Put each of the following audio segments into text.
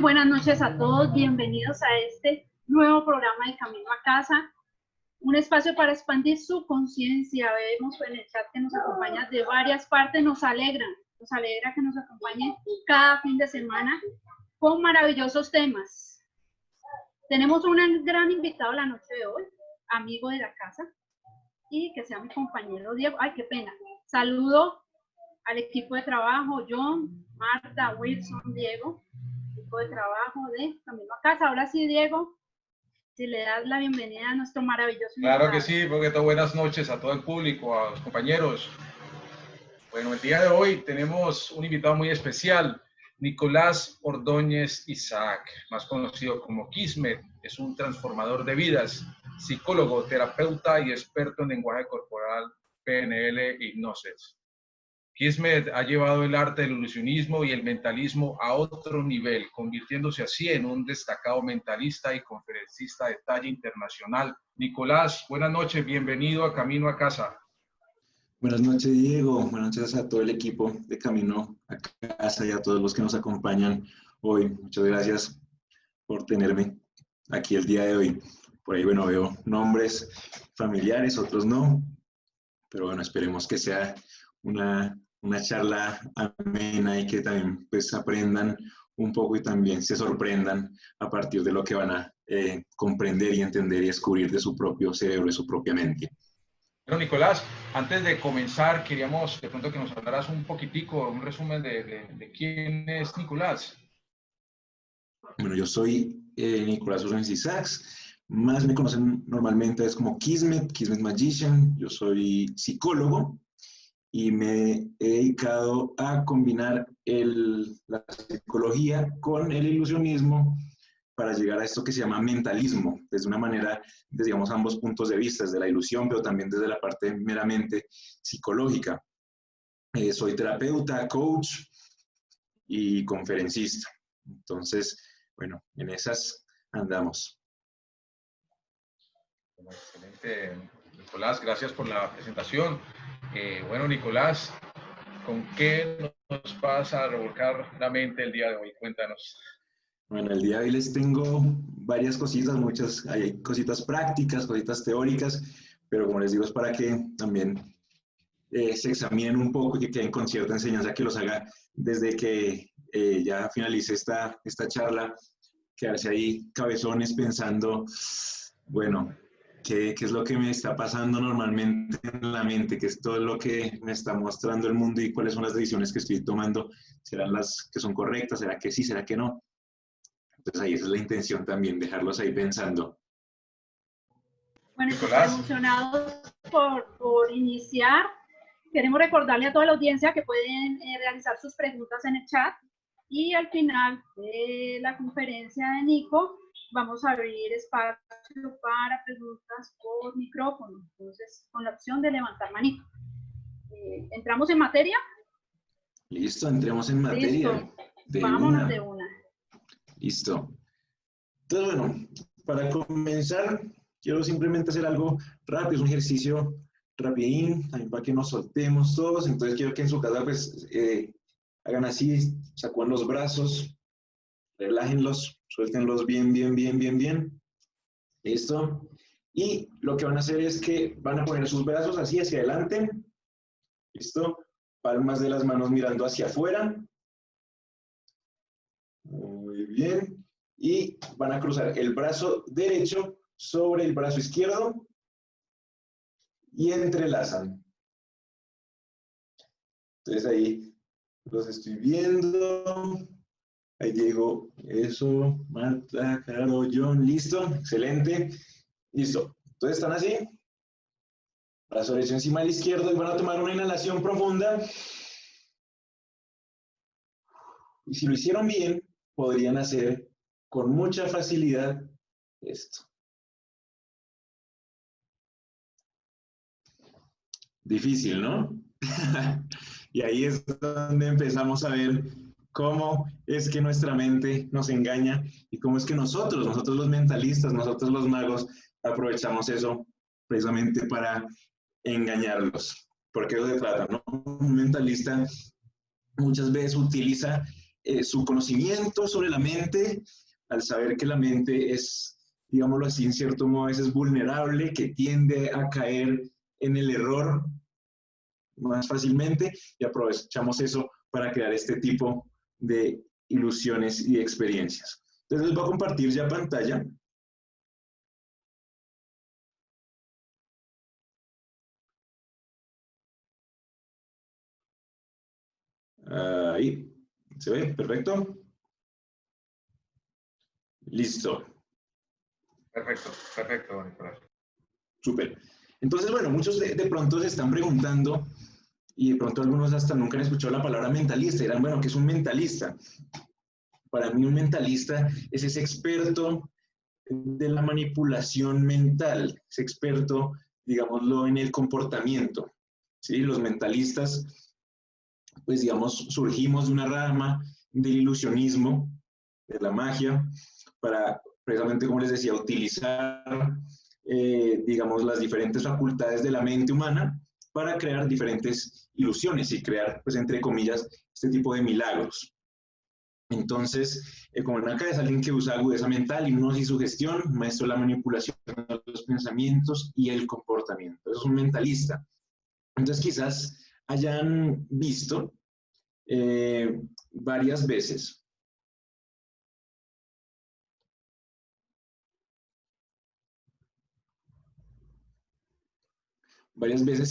buenas noches a todos, bienvenidos a este nuevo programa de Camino a Casa, un espacio para expandir su conciencia. Vemos en el chat que nos acompaña de varias partes, nos alegra que nos acompañe cada fin de semana con maravillosos temas. Tenemos un gran invitado la noche de hoy, amigo de la casa, y que sea mi compañero Diego. Ay, qué pena. Saludo al equipo de trabajo, John, Marta, Wilson, Diego, equipo de trabajo de Camino a Casa. Ahora sí, Diego, si le das la bienvenida a nuestro maravilloso Claro invitado. que sí, porque buenas noches a todo el público, a los compañeros. Bueno, el día de hoy tenemos un invitado muy especial, Nicolás Ordóñez Isaac, más conocido como Kismet. Es un transformador de vidas, psicólogo, terapeuta y experto en lenguaje corporal, PNL e hipnosis. Kismet ha llevado el arte del ilusionismo y el mentalismo a otro nivel, convirtiéndose así en un destacado mentalista y conferencista de talla internacional. Nicolás, buenas noches, bienvenido a Camino a Casa. Buenas noches, Diego. Buenas noches a todo el equipo de Camino a Casa y a todos los que nos acompañan hoy. Muchas gracias por tenerme aquí el día de hoy. Por ahí, bueno, veo nombres familiares, otros no, pero bueno, esperemos que sea una charla amena y que también pues aprendan un poco y también se sorprendan a partir de lo que van a comprender y entender y descubrir de su propio cerebro, de su propia mente. Bueno, Nicolás, antes de comenzar, queríamos de pronto que nos hablaras un poquitico, un resumen de quién es Nicolás. Bueno, yo soy Nicolás Ordóñez Isaac, más me conocen normalmente es como Kismet Magician. Yo soy psicólogo y me he dedicado a combinar la psicología con el ilusionismo para llegar a esto que se llama mentalismo, desde una manera, desde, digamos, ambos puntos de vista, desde la ilusión, pero también desde la parte meramente psicológica. Soy terapeuta, coach y conferencista. Entonces, bueno, en esas andamos. Bueno, excelente, Nicolás, gracias por la presentación. Bueno, Nicolás, ¿con qué nos vas a revolcar la mente el día de hoy? Cuéntanos. Bueno, el día de hoy les tengo varias cositas, hay cositas prácticas, cositas teóricas, pero como les digo es para que también se examinen un poco y que queden con cierta enseñanza que los haga desde que ya finalice esta charla, quedarse ahí cabezones pensando, bueno, ¿qué es lo que me está pasando normalmente en la mente? ¿Qué es todo lo que me está mostrando el mundo y cuáles son las decisiones que estoy tomando? ¿Serán las que son correctas? ¿Será que sí? ¿Será que no? Entonces ahí esa es la intención también, dejarlos ahí pensando. Bueno, súper emocionados por iniciar. Queremos recordarle a toda la audiencia que pueden realizar sus preguntas en el chat y al final de la conferencia de Nico vamos a abrir espacio para preguntas por micrófono, entonces con la opción de levantar manito. ¿Entramos en materia? Listo, entremos en materia. Listo, vámonos de una. Listo. Entonces, bueno, para comenzar, quiero simplemente hacer algo rápido, es un ejercicio rapidín, también para que nos soltemos todos. Entonces, quiero que en su casa, pues, hagan así, sacuden los brazos, relájenlos, suéltenlos bien, bien, bien, bien, bien. ¿Listo? Y lo que van a hacer es que van a poner sus brazos así hacia adelante. ¿Listo? Palmas de las manos mirando hacia afuera. Muy bien. Y van a cruzar el brazo derecho sobre el brazo izquierdo y entrelazan. Entonces ahí los estoy viendo. Ahí llegó eso, Marta, Caro, John, listo, excelente. Listo. Entonces están así. Brazo derecho encima del izquierdo y van a tomar una inhalación profunda. Y si lo hicieron bien, podrían hacer con mucha facilidad esto. Difícil, ¿no? Y ahí es donde empezamos a ver cómo es que nuestra mente nos engaña y cómo es que nosotros los mentalistas, nosotros los magos, aprovechamos eso precisamente para engañarlos. Porque eso se trata, ¿no? Un mentalista muchas veces utiliza su conocimiento sobre la mente, al saber que la mente es, digámoslo así, en cierto modo a veces vulnerable, que tiende a caer en el error más fácilmente, y aprovechamos eso para crear este tipo de ilusiones y experiencias. Entonces les voy a compartir ya pantalla. Ahí, ¿se ve? Perfecto. Listo. Perfecto, perfecto, Nicolás. Súper. Entonces, bueno, muchos de pronto se están preguntando, y de pronto algunos hasta nunca han escuchado la palabra mentalista, y dirán, bueno, ¿qué es un mentalista? Para mí un mentalista es ese experto de la manipulación mental, ese experto, digámoslo, en el comportamiento. ¿Sí? Los mentalistas, pues digamos, surgimos de una rama del ilusionismo, de la magia, para precisamente, como les decía, utilizar, digamos, las diferentes facultades de la mente humana para crear diferentes ilusiones y crear, pues, entre comillas, este tipo de milagros. Entonces, como en acá es alguien que usa agudeza mental, hipnosis y sugestión, maestro de la manipulación de los pensamientos y el comportamiento. Es un mentalista. Entonces, quizás hayan visto varias veces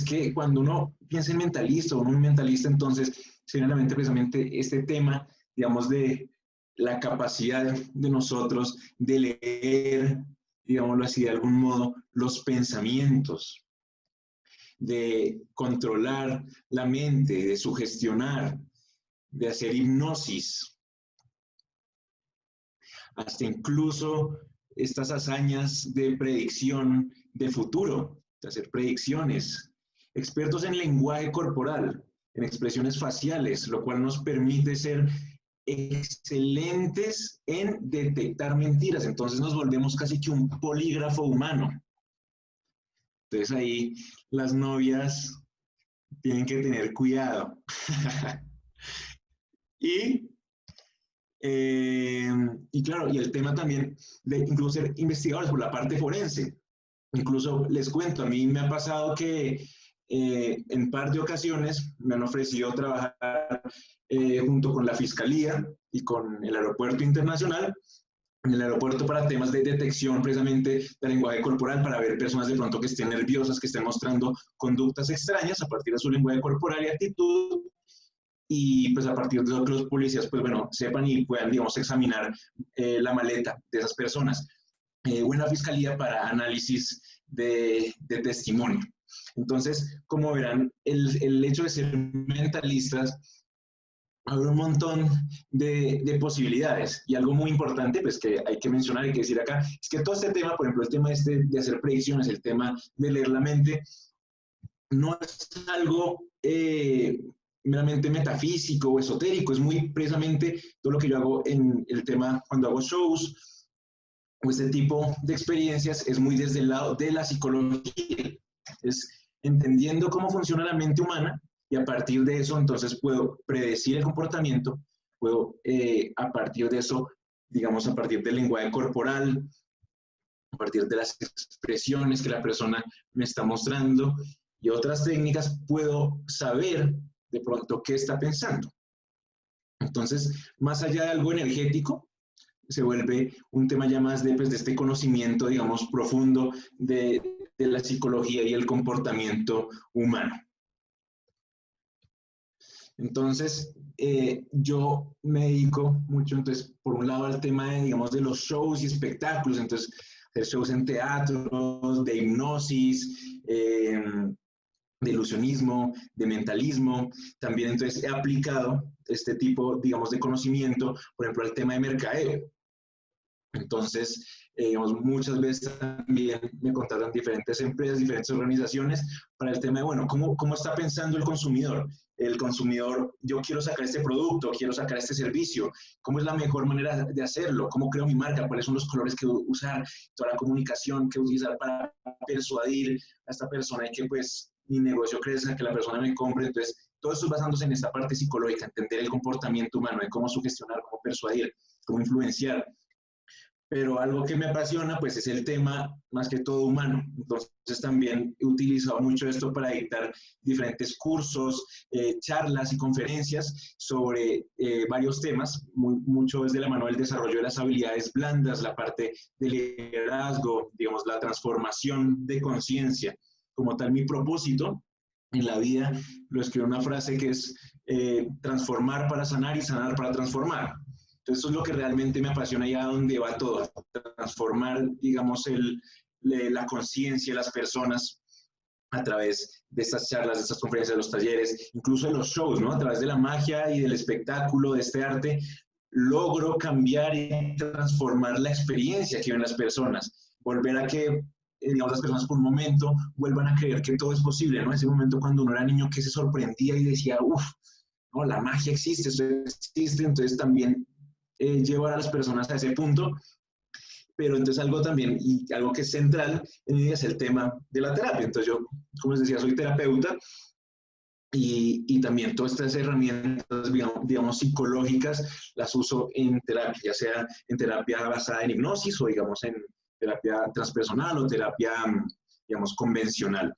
que cuando uno piensa en mentalista o un mentalista, entonces se viene a la mente precisamente este tema, digamos, de la capacidad de nosotros de leer, digámoslo así, de algún modo, los pensamientos, de controlar la mente, de sugestionar, de hacer hipnosis, hasta incluso estas hazañas de predicción de futuro, de hacer predicciones, expertos en lenguaje corporal, en expresiones faciales, lo cual nos permite ser excelentes en detectar mentiras. Entonces nos volvemos casi que un polígrafo humano. Entonces ahí las novias tienen que tener cuidado. Y claro, y el tema también de incluso ser investigadores por la parte forense. Incluso les cuento, a mí me ha pasado que en par de ocasiones me han ofrecido trabajar junto con la Fiscalía y con el Aeropuerto Internacional, en el aeropuerto para temas de detección precisamente del lenguaje corporal, para ver personas de pronto que estén nerviosas, que estén mostrando conductas extrañas a partir de su lenguaje corporal y actitud, y pues a partir de eso que los policías pues bueno, sepan y puedan, digamos, examinar la maleta de esas personas. O en la Fiscalía para análisis de testimonio. Entonces, como verán, el hecho de ser mentalistas abre un montón de posibilidades. Y algo muy importante, pues que hay que mencionar, hay que decir acá, es que todo este tema, por ejemplo, el tema este de hacer predicciones, el tema de leer la mente, no es algo meramente metafísico o esotérico, es muy precisamente todo lo que yo hago en el tema cuando hago shows, o este tipo de experiencias, es muy desde el lado de la psicología, es entendiendo cómo funciona la mente humana, y a partir de eso entonces puedo predecir el comportamiento, puedo a partir de eso, digamos, a partir del lenguaje corporal, a partir de las expresiones que la persona me está mostrando y otras técnicas, puedo saber de pronto qué está pensando. Entonces, más allá de algo energético, se vuelve un tema ya más de, pues, de este conocimiento, digamos, profundo de la psicología y el comportamiento humano. Entonces, yo me dedico mucho, entonces, por un lado al tema de, digamos, de los shows y espectáculos, entonces, hacer shows en teatros, de hipnosis, de ilusionismo, de mentalismo. También entonces he aplicado este tipo, digamos, de conocimiento, por ejemplo, al tema de mercadeo. Entonces, digamos, muchas veces también me contratan diferentes empresas, diferentes organizaciones para el tema de, bueno, ¿cómo está pensando el consumidor? El consumidor, yo quiero sacar este producto, quiero sacar este servicio, ¿cómo es la mejor manera de hacerlo? ¿Cómo creo mi marca? ¿Cuáles son los colores que usar? Toda la comunicación que utilizar para persuadir a esta persona y que pues mi negocio crezca, que la persona me compre. Entonces, todo esto es basándose en esta parte psicológica, entender el comportamiento humano, de cómo sugestionar, cómo persuadir, cómo influenciar. Pero algo que me apasiona, pues, es el tema más que todo humano. Entonces también he utilizado mucho esto para dictar diferentes cursos, charlas y conferencias sobre varios temas, mucho desde la mano del desarrollo de las habilidades blandas, la parte de liderazgo, digamos, la transformación de conciencia. Como tal, mi propósito en la vida, lo escribo en una frase que es transformar para sanar y sanar para transformar. Entonces, eso es lo que realmente me apasiona y a dónde va todo, transformar, digamos, la conciencia de las personas a través de estas charlas, de estas conferencias, de los talleres, incluso de los shows, ¿no? A través de la magia y del espectáculo, de este arte, logro cambiar y transformar la experiencia que viven las personas, volver a que, digamos, las personas por un momento vuelvan a creer que todo es posible, ¿no? Ese momento cuando uno era niño que se sorprendía y decía, uff, no, la magia existe, eso existe, entonces también llevar a las personas a ese punto, pero entonces algo también, y algo que es central en mi vida es el tema de la terapia. Entonces yo, como les decía, soy terapeuta y también todas estas herramientas, digamos, psicológicas las uso en terapia, ya sea en terapia basada en hipnosis o, digamos, en terapia transpersonal o terapia, digamos, convencional,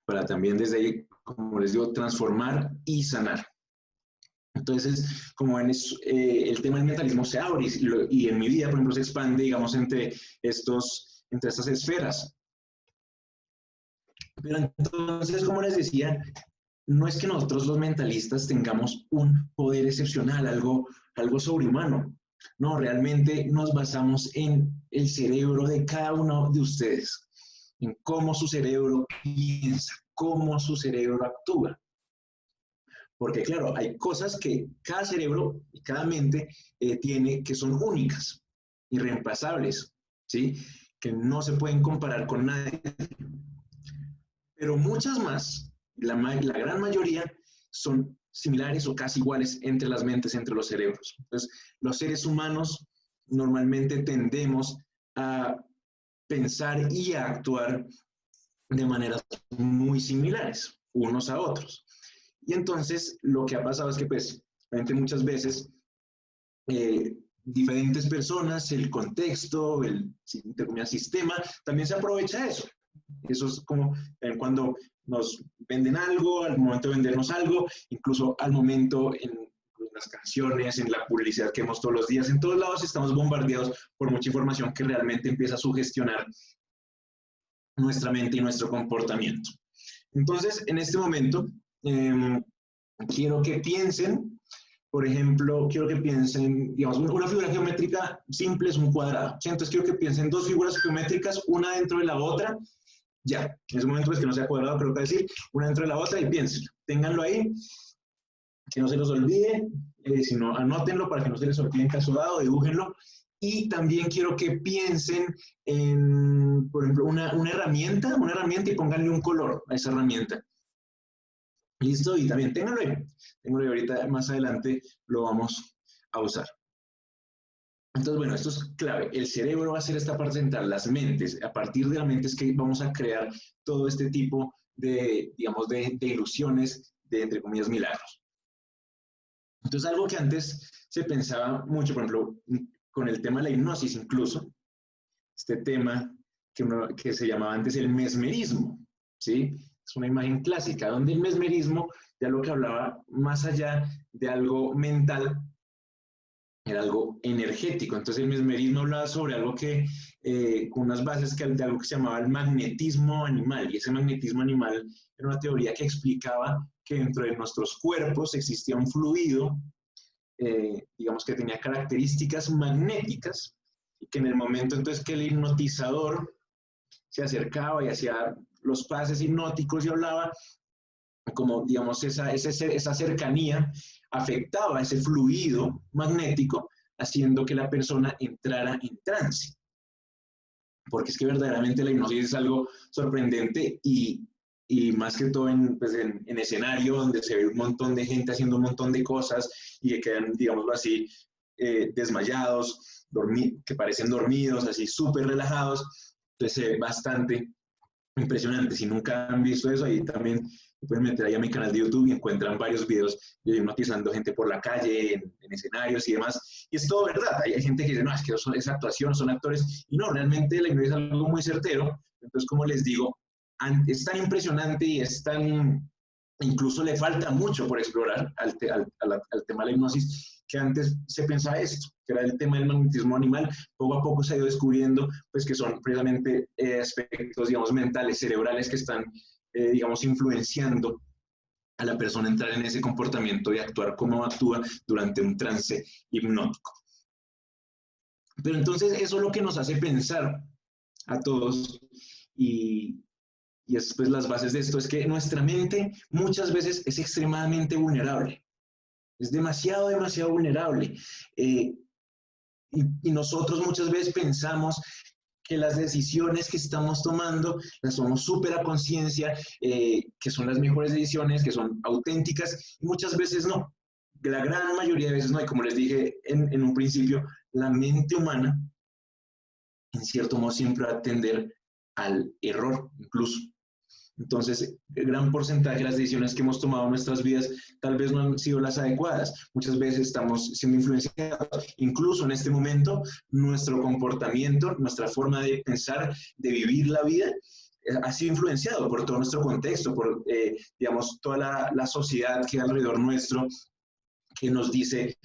para también desde ahí, como les digo, transformar y sanar. Entonces, como ven, el tema del mentalismo se abre y en mi vida, por ejemplo, se expande, digamos, entre estas esferas. Pero entonces, como les decía, no es que nosotros los mentalistas tengamos un poder excepcional, algo sobrehumano. No, realmente nos basamos en el cerebro de cada uno de ustedes, en cómo su cerebro piensa, cómo su cerebro actúa. Porque claro, hay cosas que cada cerebro y cada mente tiene que son únicas, irreemplazables, ¿sí? Que no se pueden comparar con nadie. Pero muchas más, la gran mayoría, son similares o casi iguales entre las mentes, entre los cerebros. Entonces, los seres humanos normalmente tendemos a pensar y a actuar de maneras muy similares unos a otros. Y entonces lo que ha pasado es que, pues, muchas veces diferentes personas, el contexto, el sistema, también se aprovecha de eso. Eso es como cuando nos venden algo, al momento de vendernos algo, incluso al momento en las canciones, en la publicidad que vemos todos los días, en todos lados estamos bombardeados por mucha información que realmente empieza a sugestionar nuestra mente y nuestro comportamiento. Entonces, en este momento, quiero que piensen, por ejemplo, digamos, una figura geométrica simple es un cuadrado, ¿sí? Entonces quiero que piensen dos figuras geométricas, una dentro de la otra, ya, en ese momento pues que no sea cuadrado, creo que decir, una dentro de la otra y piensen, ténganlo ahí, que no se los olvide, si no, anótenlo para que no se les olvide en caso dado, dibújenlo. Y también quiero que piensen en, por ejemplo, una herramienta y pónganle un color a esa herramienta. ¿Listo? Y también ténganlo ahí. Ahorita más adelante lo vamos a usar. Entonces, bueno, esto es clave. El cerebro va a ser esta parte central, las mentes. A partir de la mente es que vamos a crear todo este tipo de, digamos, de ilusiones, de, entre comillas, milagros. Entonces, algo que antes se pensaba mucho, por ejemplo, con el tema de la hipnosis incluso, este tema que se llamaba antes el mesmerismo, ¿sí? Es una imagen clásica, donde el mesmerismo, ya lo que hablaba, más allá de algo mental, era algo energético. Entonces el mesmerismo hablaba sobre algo que, con unas bases de algo que se llamaba el magnetismo animal, y ese magnetismo animal era una teoría que explicaba que dentro de nuestros cuerpos existía un fluido, digamos que tenía características magnéticas, y que en el momento entonces que el hipnotizador se acercaba y hacía los pases hipnóticos y hablaba, como digamos esa cercanía afectaba ese fluido magnético, haciendo que la persona entrara en trance. Porque es que verdaderamente la hipnosis es algo sorprendente y más que todo en escenario donde se ve un montón de gente haciendo un montón de cosas y que quedan, digámoslo así, desmayados, que parecen dormidos, así súper relajados. Entonces se ve bastante impresionante. Si nunca han visto eso, ahí también pueden meter ahí a mi canal de YouTube y encuentran varios videos de hipnotizando gente por la calle, en escenarios y demás. Y es todo verdad. Hay gente que dice, no, es que es actuación, son actores. Y no, realmente la hipnosis es algo muy certero. Entonces, como les digo, es tan impresionante y es tan... Incluso le falta mucho por explorar al tema de la hipnosis, que antes se pensaba esto, que era el tema del magnetismo animal. Poco a poco se ha ido descubriendo pues, que son precisamente aspectos, digamos, mentales, cerebrales que están, digamos, influenciando a la persona a entrar en ese comportamiento y actuar como actúa durante un trance hipnótico. Pero entonces eso es lo que nos hace pensar a todos y es pues las bases de esto, es que nuestra mente muchas veces es extremadamente vulnerable, es demasiado vulnerable. Y nosotros muchas veces pensamos que las decisiones que estamos tomando las tomamos súper a conciencia, que son las mejores decisiones, que son auténticas, y muchas veces no. La gran mayoría de veces no, y como les dije en un principio, la mente humana, en cierto modo, siempre va a tender al error, incluso. Entonces, el gran porcentaje de las decisiones que hemos tomado en nuestras vidas tal vez no han sido las adecuadas. Muchas veces estamos siendo influenciados. Incluso en este momento, nuestro comportamiento, nuestra forma de pensar, de vivir la vida, ha sido influenciado por todo nuestro contexto, por, digamos, toda la sociedad que hay alrededor nuestro, que nos dice,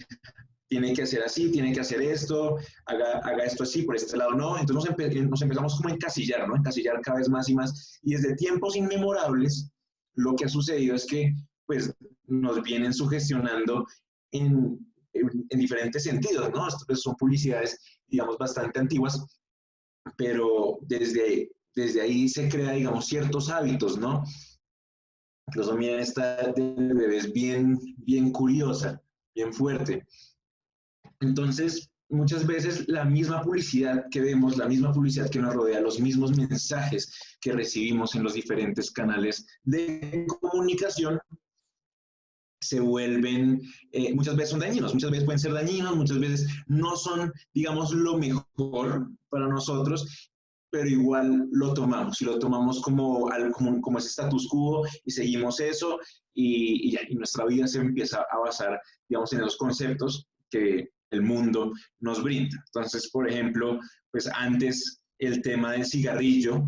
tiene que hacer así, tiene que hacer esto, haga esto así, por este lado no. Entonces nos empezamos como a encasillar, ¿no? Encasillar cada vez más y más. Y desde tiempos inmemorables, lo que ha sucedido es que, pues, nos vienen sugestionando en diferentes sentidos, ¿no? Esto, pues, son publicidades, digamos, bastante antiguas, pero desde ahí se crea, digamos, ciertos hábitos, ¿no? Incluso miren esta de bebés bien curiosa, bien fuerte. Entonces, muchas veces la misma publicidad que vemos, la misma publicidad que nos rodea, los mismos mensajes que recibimos en los diferentes canales de comunicación se vuelven, muchas veces son dañinos, muchas veces pueden ser dañinos, muchas veces no son, digamos, lo mejor para nosotros, pero igual lo tomamos, y lo tomamos como ese status quo y seguimos eso y nuestra vida se empieza a basar, digamos, en los conceptos que el mundo nos brinda. Entonces, por ejemplo, pues antes el tema del cigarrillo,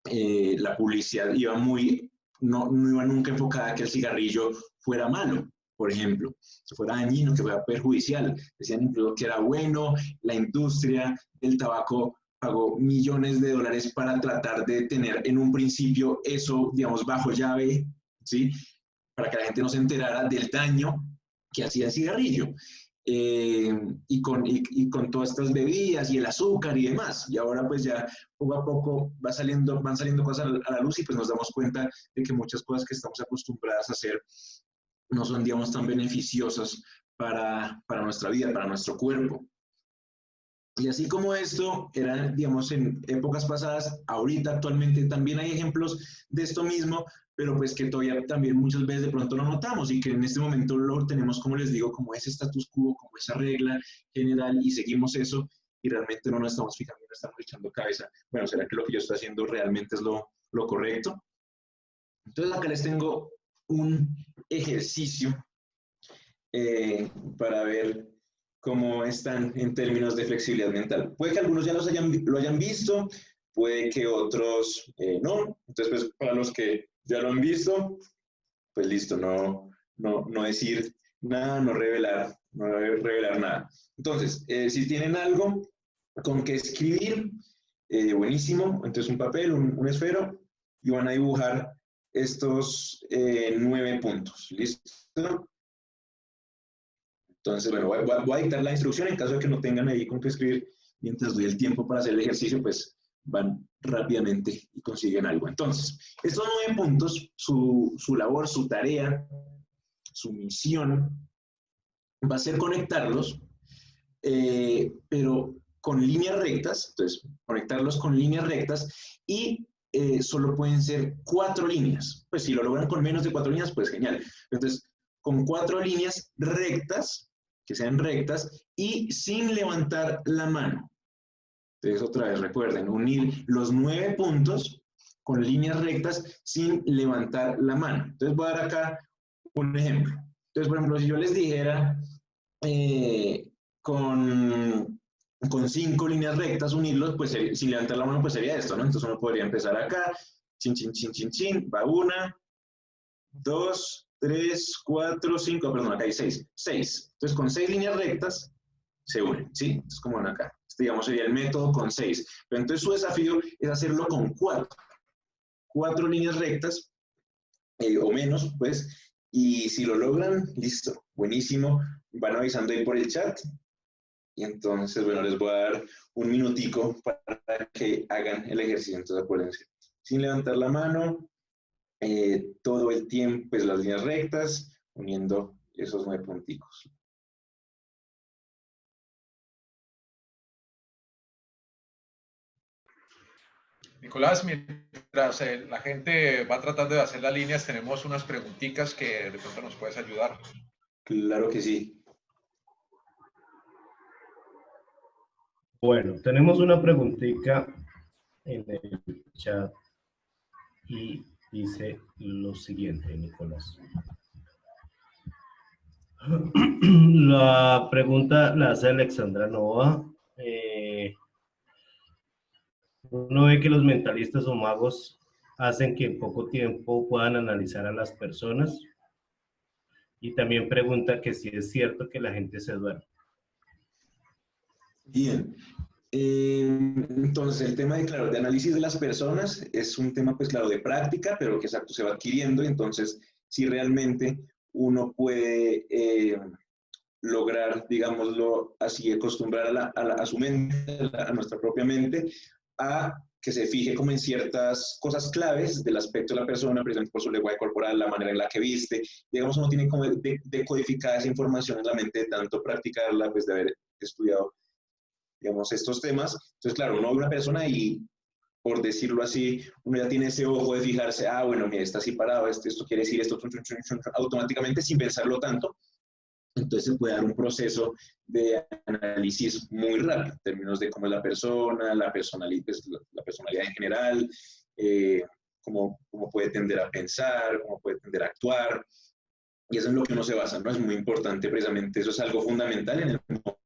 la publicidad iba no iba nunca enfocada a que el cigarrillo fuera malo, por ejemplo, que fuera dañino, que fuera perjudicial. Decían incluso que era bueno. La industria del tabaco pagó millones de dólares para tratar de tener en un principio eso, digamos, bajo llave, ¿sí? Para que la gente no se enterara del daño que hacía el cigarrillo. Y con todas estas bebidas y el azúcar y demás. Y ahora pues ya poco a poco van saliendo cosas a la luz y pues nos damos cuenta de que muchas cosas que estamos acostumbradas a hacer no son, digamos, tan beneficiosas para nuestra vida, para nuestro cuerpo. Y así como esto era, digamos, en épocas pasadas, ahorita actualmente también hay ejemplos de esto mismo, pero pues que todavía también muchas veces de pronto no notamos y que en este momento lo tenemos, como les digo, como ese status quo, como esa regla general y seguimos eso y realmente no nos estamos fijando, no estamos echando cabeza. Bueno, ¿será que lo que yo estoy haciendo realmente es lo correcto? Entonces acá les tengo un ejercicio para ver cómo están en términos de flexibilidad mental. Puede que algunos ya lo hayan visto, puede que otros no. Entonces, pues, para los que ya lo han visto, pues listo, no decir nada, no revelar nada. Entonces, si tienen algo con que escribir, buenísimo. Entonces, un papel, un esfero, y van a dibujar estos 9 puntos. ¿Listo? Entonces, bueno, voy a dictar la instrucción en caso de que no tengan ahí con qué escribir. Mientras doy el tiempo para hacer el ejercicio, pues van rápidamente y consiguen algo. Entonces, estos 9 puntos, su labor, su tarea, su misión, va a ser conectarlos, pero con líneas rectas. Entonces, conectarlos con líneas rectas y solo pueden ser 4 líneas. Pues si lo logran con menos de 4 líneas, pues genial. Entonces, con 4 líneas rectas, que sean rectas y sin levantar la mano. Entonces, otra vez, recuerden, unir los 9 puntos con líneas rectas sin levantar la mano. Entonces voy a dar acá un ejemplo. Entonces, por ejemplo, si yo les dijera con 5 líneas rectas unirlos, pues sin levantar la mano, pues sería esto, ¿no? Entonces uno podría empezar acá, chin, chin, chin, chin, chin, va 1, 2, 3, 4, 5, perdón, acá hay 6. Entonces con 6 líneas rectas se unen, ¿sí? Entonces como ven acá. Este, digamos, sería el método con 6. Pero entonces su desafío es hacerlo con 4. 4 líneas rectas o menos, pues, y si lo logran, listo, buenísimo. Van avisando ahí por el chat. Y entonces, bueno, les voy a dar un minutico para que hagan el ejercicio. Entonces, acuérdense, sin levantar la mano, todo el tiempo, pues las líneas rectas, uniendo esos 9 punticos. Nicolás, mientras la gente va tratando de hacer las líneas, tenemos unas preguntitas que de pronto nos puedes ayudar. Claro que sí. Bueno, tenemos una preguntita en el chat y dice lo siguiente, Nicolás. La pregunta la hace Alexandra Nova. Uno ve que los mentalistas o magos hacen que en poco tiempo puedan analizar a las personas. Y también pregunta que si es cierto que la gente se duerme. Bien. Entonces, el tema de, claro, de análisis de las personas es un tema, pues claro, de práctica, pero que exacto se va adquiriendo. Entonces, si realmente uno puede lograr, digámoslo así, acostumbrar a su mente, a nuestra propia mente, a que se fije como en ciertas cosas claves del aspecto de la persona, precisamente por su lenguaje corporal, la manera en la que viste. Digamos, uno tiene como decodificada esa información en la mente de tanto practicarla, pues de haber estudiado, digamos, estos temas. Entonces, claro, uno ve una persona y, por decirlo así, uno ya tiene ese ojo de fijarse, ah, bueno, mira, está así parado, esto quiere decir esto, automáticamente, sin pensarlo tanto. Entonces se puede dar un proceso de análisis muy rápido, en términos de cómo es la persona, la personalidad en general, cómo puede tender a pensar, cómo puede tender a actuar. Y eso es en lo que uno se basa, ¿no? Es muy importante, precisamente, eso es algo fundamental en el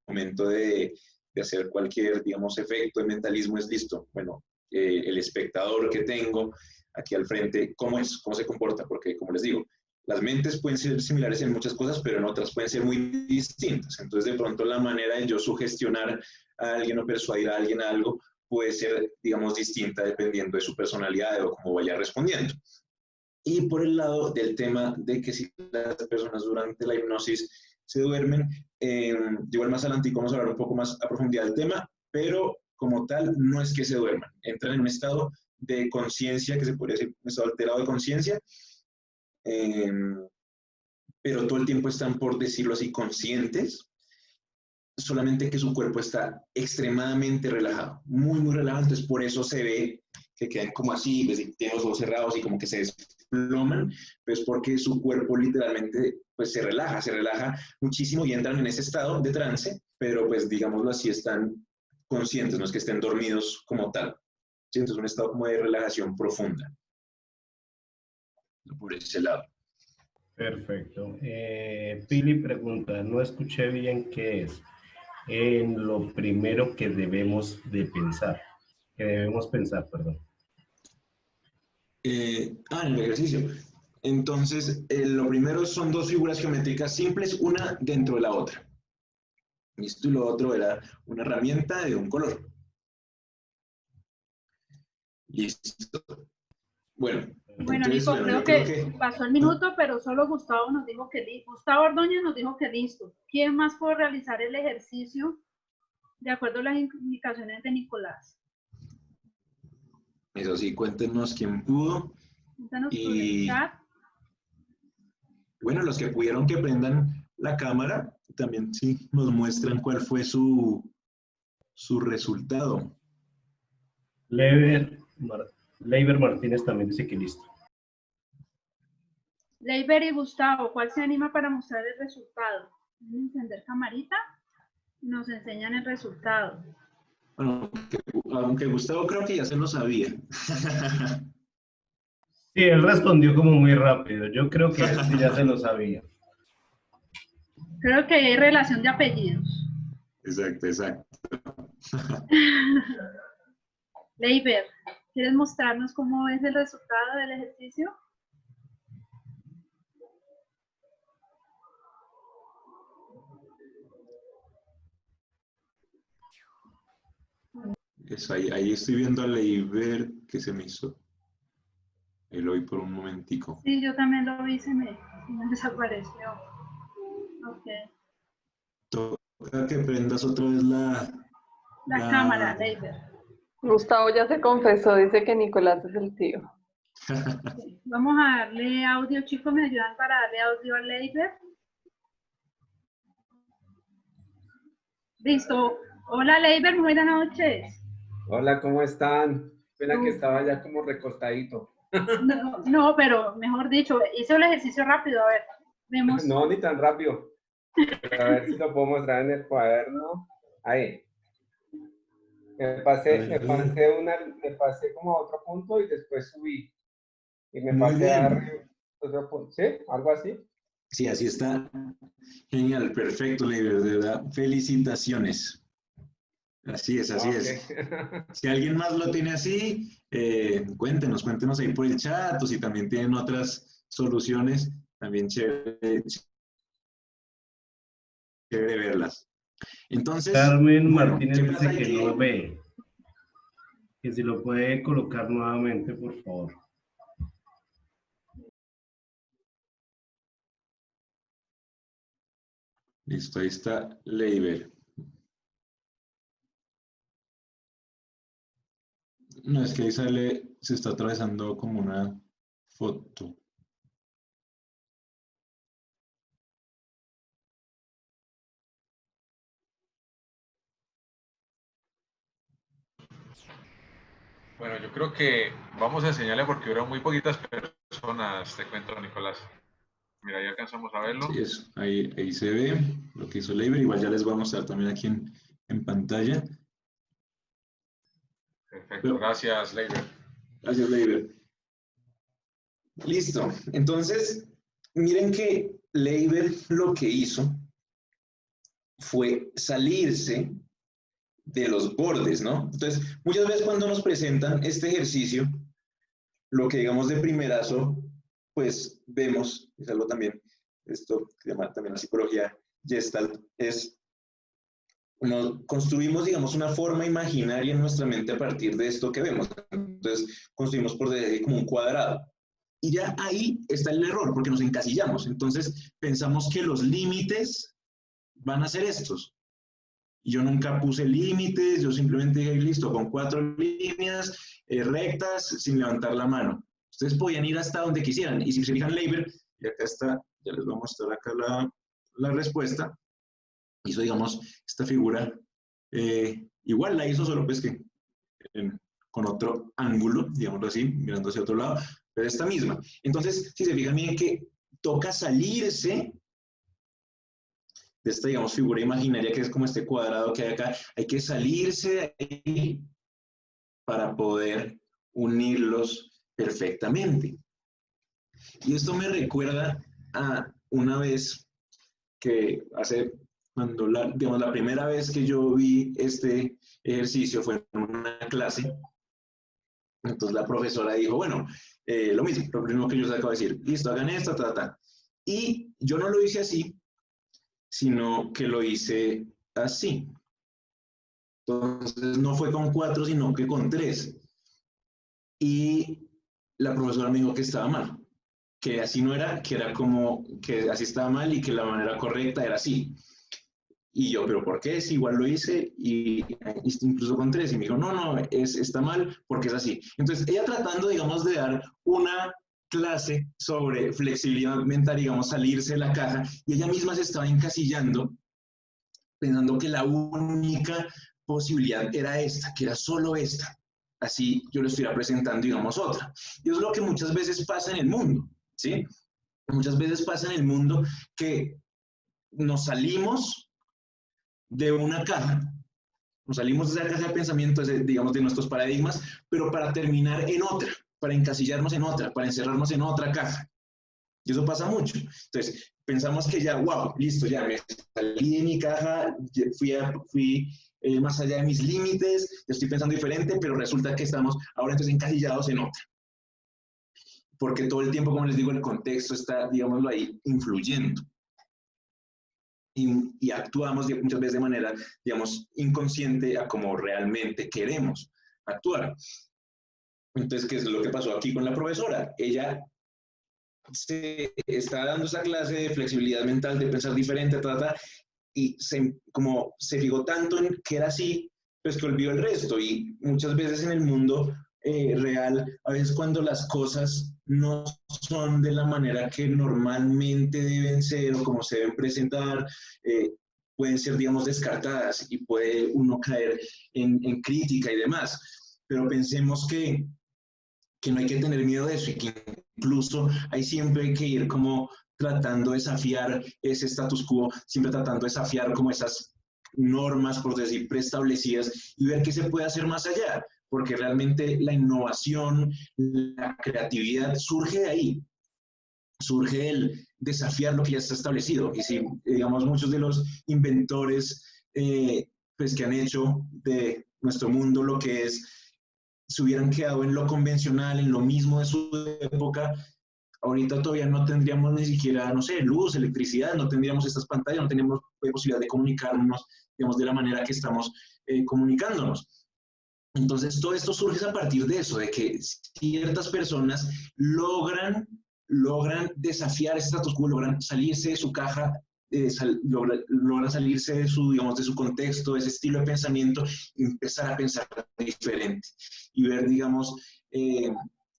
momento de hacer cualquier, digamos, efecto de mentalismo. Es listo. Bueno, el espectador que tengo aquí al frente, ¿cómo se comporta? Porque, como les digo, las mentes pueden ser similares en muchas cosas, pero en otras pueden ser muy distintas. Entonces, de pronto, la manera de yo sugestionar a alguien o persuadir a alguien a algo puede ser, digamos, distinta dependiendo de su personalidad o cómo vaya respondiendo. Y por el lado del tema de que si las personas durante la hipnosis se duermen, igual más adelante vamos a hablar un poco más a profundidad del tema, pero como tal no es que se duerman, entran en un estado de conciencia, que se podría decir un estado alterado de conciencia, pero todo el tiempo están, por decirlo así, conscientes, solamente que su cuerpo está extremadamente relajado, muy, muy relajado. Entonces por eso se ve que quedan como así, pues, tienen los ojos cerrados y como que se desploman, pues porque su cuerpo literalmente pues se relaja muchísimo y entran en ese estado de trance, pero pues digámoslo así, están conscientes, no es que estén dormidos como tal. ¿Sí? Entonces un estado como de relajación profunda. Por ese lado. Perfecto. Pili pregunta, no escuché bien qué es. En lo primero que debemos pensar, perdón. En el ejercicio. Entonces, lo primero son 2 figuras geométricas simples, una dentro de la otra. ¿Listo? Y lo otro era una herramienta de un color. Listo. Bueno, entonces, Nico, bueno, creo que pasó el minuto, pero solo Gustavo nos dijo que listo. Gustavo Ordóñez nos dijo que listo. ¿Quién más puede realizar el ejercicio de acuerdo a las indicaciones de Nicolás? Eso sí, cuéntenos quién pudo. Cuéntanos por el chat. Bueno, los que pudieron que prendan la cámara, también sí nos muestran cuál fue su resultado. Leiber Martínez también dice que listo. Leiber y Gustavo, ¿cuál se anima para mostrar el resultado? Encender camarita, nos enseñan el resultado. Bueno, aunque Gustavo creo que ya se lo sabía. Sí, él respondió como muy rápido. Yo creo que él sí ya se lo sabía. Creo que hay relación de apellidos. Exacto, exacto. Leiber, ¿quieres mostrarnos cómo es el resultado del ejercicio? Eso, ahí estoy viendo a Leiber que se me hizo. Ahí lo vi por un momentico. Sí, yo también lo vi, se me desapareció. Ok. Toca que prendas otra vez La cámara, Leiber. Gustavo ya se confesó, dice que Nicolás es el tío. Sí. Vamos a darle audio, chicos, ¿me ayudan para darle audio a Leiber? Listo. Hola, Leiber, buenas noches. Hola, ¿cómo están? Pena que estaba ya como recostadito. No, pero mejor dicho, hice el ejercicio rápido, a ver, vemos. No, ni tan rápido. Pero a ver si lo puedo mostrar en el cuaderno. Ahí. Me pasé como a otro punto y después subí. Y me Muy pasé a bien. otro punto. ¿Sí? ¿Algo así? Sí, así está. Genial, perfecto, Leiber, de verdad. Felicitaciones. Así es, así es. Si alguien más lo tiene así, cuéntenos ahí por el chat, o si también tienen otras soluciones, también chévere verlas. Entonces, Carmen bueno, Martínez ¿qué pasa dice que no aquí? ve. Que si lo puede colocar nuevamente, por favor. Listo, ahí está Leiber. No, es que ahí sale, se está atravesando como una foto. Bueno, yo creo que vamos a enseñarle porque hubo muy poquitas personas, te cuento, Nicolás. Mira, ya alcanzamos a verlo. Sí, eso, ahí se ve lo que hizo Leiber. Igual ya les voy a mostrar también aquí en pantalla. Perfecto, Pero, gracias, Leiber. gracias, Leiber. Listo. Entonces, miren que Leiber lo que hizo fue salirse de los bordes, ¿no? Entonces, muchas veces cuando nos presentan este ejercicio, lo que digamos de primerazo, pues vemos, es algo también, esto que se llama también la psicología Gestalt, es construimos, digamos, una forma imaginaria en nuestra mente a partir de esto que vemos. Entonces, construimos por decir como un cuadrado. Y ya ahí está el error, porque nos encasillamos. Entonces, pensamos que los límites van a ser estos. Yo nunca puse límites, yo simplemente dije, listo, con 4 líneas rectas, sin levantar la mano. Ustedes podían ir hasta donde quisieran. Y si se fijan, Leiber, y acá está, ya les voy a mostrar acá la respuesta, hizo, digamos, esta figura, igual la hizo, solo pues que con otro ángulo, digámoslo así, mirando hacia otro lado, pero esta misma. Entonces, si se fijan bien que toca salirse de esta, digamos, figura imaginaria que es como este cuadrado que hay acá, hay que salirse de ahí para poder unirlos perfectamente. Y esto me recuerda a una vez que cuando digamos, la primera vez que yo vi este ejercicio fue en una clase. Entonces la profesora dijo, bueno, lo mismo, lo primero que yo les acabo de decir, listo, hagan esto, ta. Y yo no lo hice así, sino que lo hice así. Entonces no fue con 4, sino que con 3. Y la profesora me dijo que estaba mal, que así no era, que era como que así estaba mal y que la manera correcta era así. Y yo, ¿pero por qué? Si igual lo hice y incluso con 3. Y me dijo, no, está mal porque es así. Entonces, ella tratando, digamos, de dar una clase sobre flexibilidad mental, digamos, salirse de la caja, y ella misma se estaba encasillando, pensando que la única posibilidad era esta, que era solo esta. Así yo le estuviera presentando, digamos, otra. Y es lo que muchas veces pasa en el mundo, ¿sí? Muchas veces pasa en el mundo que nos salimos de una caja, nos salimos de esa caja de pensamiento, digamos, de nuestros paradigmas, pero para terminar en otra. para encasillarnos en otra, para encerrarnos en otra caja. Y eso pasa mucho. Entonces, pensamos que ya, wow, listo, ya me salí de mi caja, fui más allá de mis límites, estoy pensando diferente, pero resulta que estamos ahora entonces encasillados en otra. Porque todo el tiempo, como les digo, el contexto está, digámoslo ahí, influyendo. Y actuamos muchas veces de manera, digamos, inconsciente a como realmente queremos actuar. Entonces, ¿qué es lo que pasó aquí con la profesora? Ella se está dando esa clase de flexibilidad mental, de pensar diferente, y como se fijó tanto en que era así, pues que olvidó el resto. Y muchas veces en el mundo real, a veces cuando las cosas no son de la manera que normalmente deben ser o como se deben presentar, pueden ser, digamos, descartadas y puede uno caer en crítica y demás. Pero pensemos que no hay que tener miedo de eso y que incluso hay siempre hay que ir como tratando de desafiar ese status quo, siempre tratando de desafiar como esas normas, por decir, preestablecidas y ver qué se puede hacer más allá, porque realmente la innovación, la creatividad surge de ahí, surge del desafiar lo que ya está establecido. Y si, digamos, muchos de los inventores pues que han hecho de nuestro mundo lo que es, se hubieran quedado en lo convencional, en lo mismo de su época, ahorita todavía no tendríamos ni siquiera, no sé, luz, electricidad, no tendríamos estas pantallas, no tendríamos posibilidad de comunicarnos, digamos, de la manera que estamos comunicándonos. Entonces, todo esto surge a partir de eso, de que ciertas personas logran desafiar este status quo, logran salirse de su caja, logran salirse de su, digamos, de su contexto, de ese estilo de pensamiento, y empezar a pensar diferente y ver, digamos,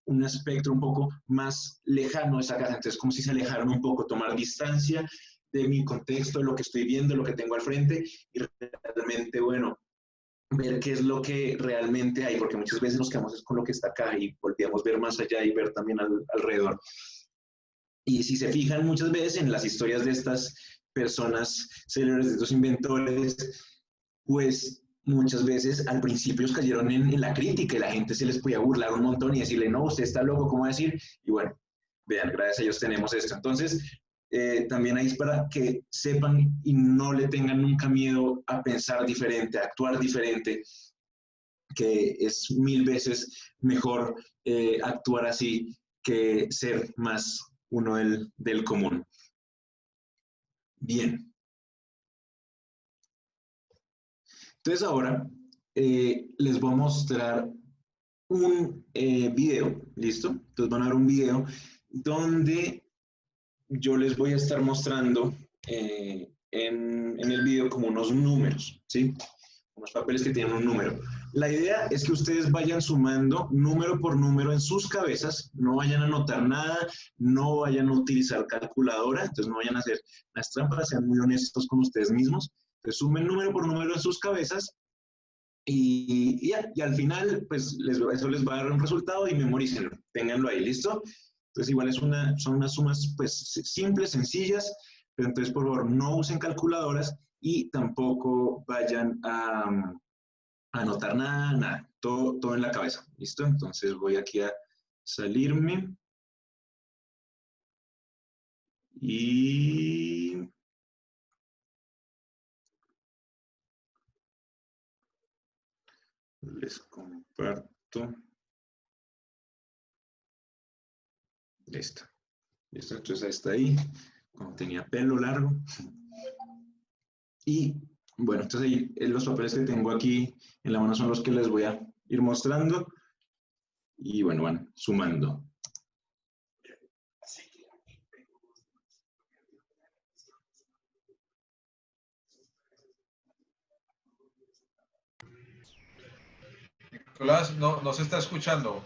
un espectro un poco más lejano de esa caja. Entonces, como si se alejaran un poco, tomar distancia de mi contexto, de lo que estoy viendo, de lo que tengo al frente, y realmente, bueno, ver qué es lo que realmente hay, porque muchas veces nos quedamos con lo que está acá y volvíamos a ver más allá y ver también alrededor. Y si se fijan muchas veces en las historias de estas personas célebres, de estos inventores, pues muchas veces al principio cayeron en la crítica y la gente se les podía burlar un montón y decirle, no, usted está loco, ¿cómo decir? Y bueno, vean, gracias a ellos tenemos esto. Entonces, también ahí es para que sepan y no le tengan nunca miedo a pensar diferente, a actuar diferente, que es 1000 veces mejor actuar así que ser más uno del común. Bien. Entonces ahora les voy a mostrar un video, ¿listo? Entonces van a ver un video donde yo les voy a estar mostrando en el video como unos números, ¿sí? Unos papeles que tienen un número. La idea es que ustedes vayan sumando número por número en sus cabezas, no vayan a anotar nada, no vayan a utilizar calculadora, entonces no vayan a hacer las trampas, sean muy honestos con ustedes mismos. Entonces sumen número por número en sus cabezas y al final pues eso les va a dar un resultado y memorícenlo, ténganlo ahí, ¿listo? Entonces igual son unas sumas pues simples, sencillas, pero entonces por favor no usen calculadoras y tampoco vayan a anotar nada, todo en la cabeza, ¿listo? Entonces voy aquí a salirme y les comparto. Listo. Listo, entonces está ahí, como tenía pelo largo. Y bueno, entonces ahí los papeles que tengo aquí en la mano son los que les voy a ir mostrando. Y bueno, van sumando. Nicolás, no se está escuchando.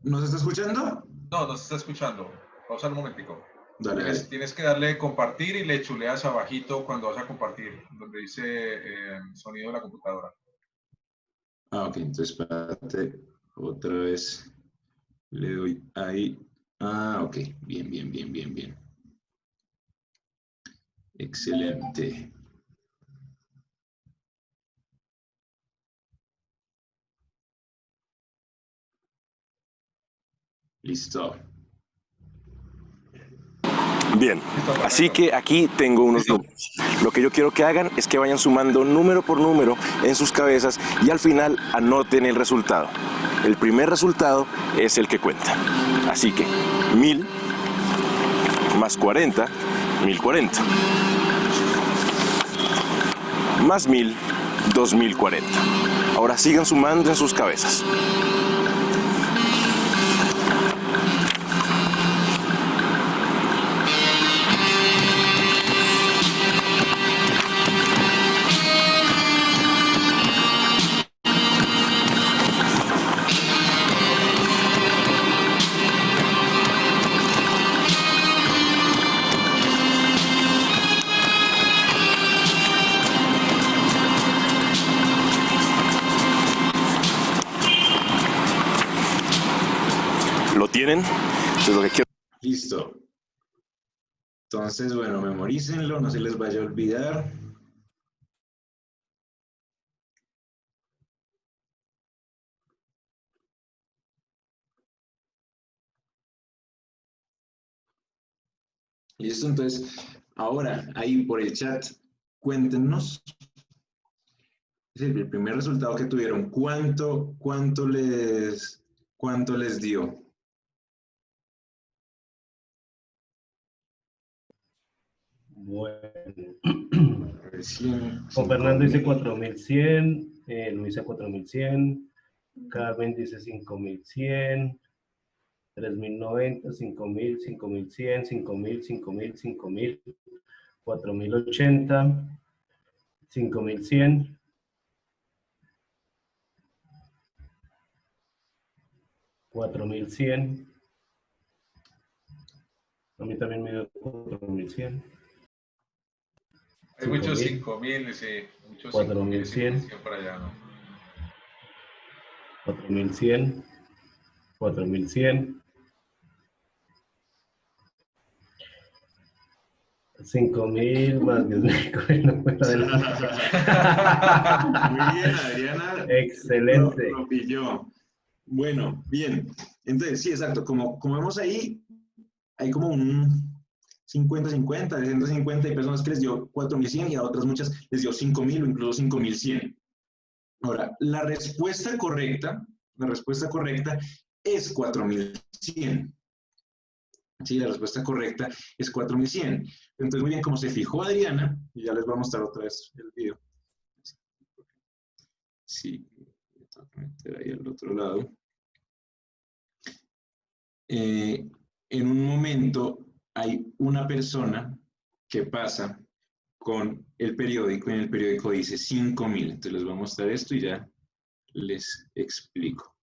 ¿No se está escuchando? No se está escuchando. Pausa un momentico. Dale, dale. Tienes que darle compartir y le chuleas abajito cuando vas a compartir, donde dice sonido de la computadora. Ah, ok, entonces espérate, otra vez le doy ahí. Ah, ok, bien. Excelente. Listo. Bien, así que aquí tengo unos números. Lo que yo quiero que hagan es que vayan sumando número por número en sus cabezas y al final anoten el resultado. El primer resultado es el que cuenta. Así que 1000 más 40, 1040. Más 1000, 2040. Ahora sigan sumando en sus cabezas. ¿Lo tienen? Entonces lo que quiero... Listo. Entonces, bueno, memorícenlo, no se les vaya a olvidar. Listo, entonces, ahora, ahí por el chat, cuéntenos. Es el primer resultado que tuvieron. ¿Cuánto les dio? Bueno. Recién, Juan Fernando dice 5.000. 4100, Luisa 4100, Carmen dice 5100, 3090, 5000, 5100, 5000, 5000, 5000, 4080, 5100, 4100. A mí también me dio 4100. Hay muchos 5000, 5000, sí, muchos 4100, 5100 para allá, ¿no? 4100, 4100, 5000 más 10.000 no puedo adelantar. Muy bien, Adriana. Excelente. Lo pilló. Bueno, bien. Entonces, sí, exacto. Como vemos ahí, hay como un 50-50, de 150, hay personas que les dio 4100 y a otras muchas les dio 5000 o incluso 5100. Ahora, la respuesta correcta es 4100. Sí, la respuesta correcta es 4100. Entonces, muy bien, como se fijó Adriana, y ya les voy a mostrar otra vez el video. Sí, voy a meter ahí al otro lado. En un momento hay una persona que pasa con el periódico, y en el periódico dice 5000. Entonces les voy a mostrar esto y ya les explico.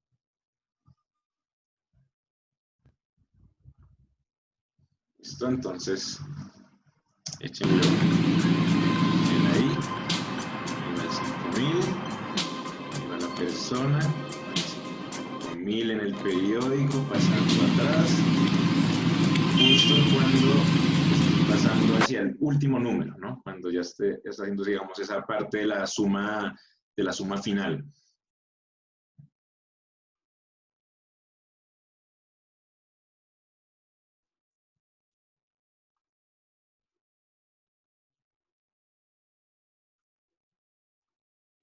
Listo, entonces échenlo ahí. Ahí va 5000. Ahí va la persona. 5000 en el periódico, pasando atrás. Justo cuando estoy pasando hacia el último número, ¿no? Cuando ya está haciendo, digamos, esa parte de la suma final.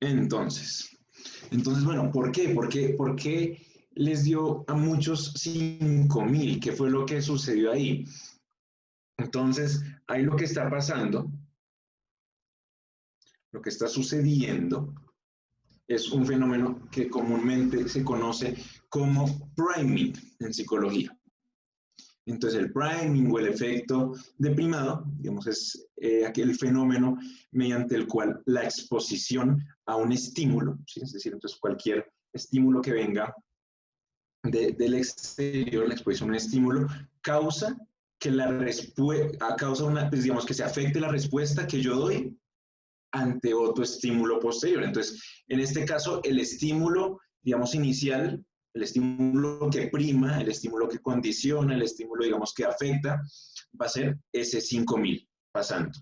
Entonces, bueno, ¿por qué? ¿Por qué les dio a muchos 5000? ¿Qué fue lo que sucedió ahí? Entonces, ahí lo que está pasando, lo que está sucediendo, es un fenómeno que comúnmente se conoce como priming en psicología. Entonces, el priming o el efecto de primado, digamos, es aquel fenómeno mediante el cual la exposición a un estímulo, ¿sí? Es decir, entonces cualquier estímulo que venga del exterior, la exposición a un estímulo, causa que pues digamos, que se afecte la respuesta que yo doy ante otro estímulo posterior. Entonces, en este caso, el estímulo, digamos, inicial, el estímulo que prima, el estímulo que condiciona, el estímulo, digamos, que afecta, va a ser ese 5000 pasando,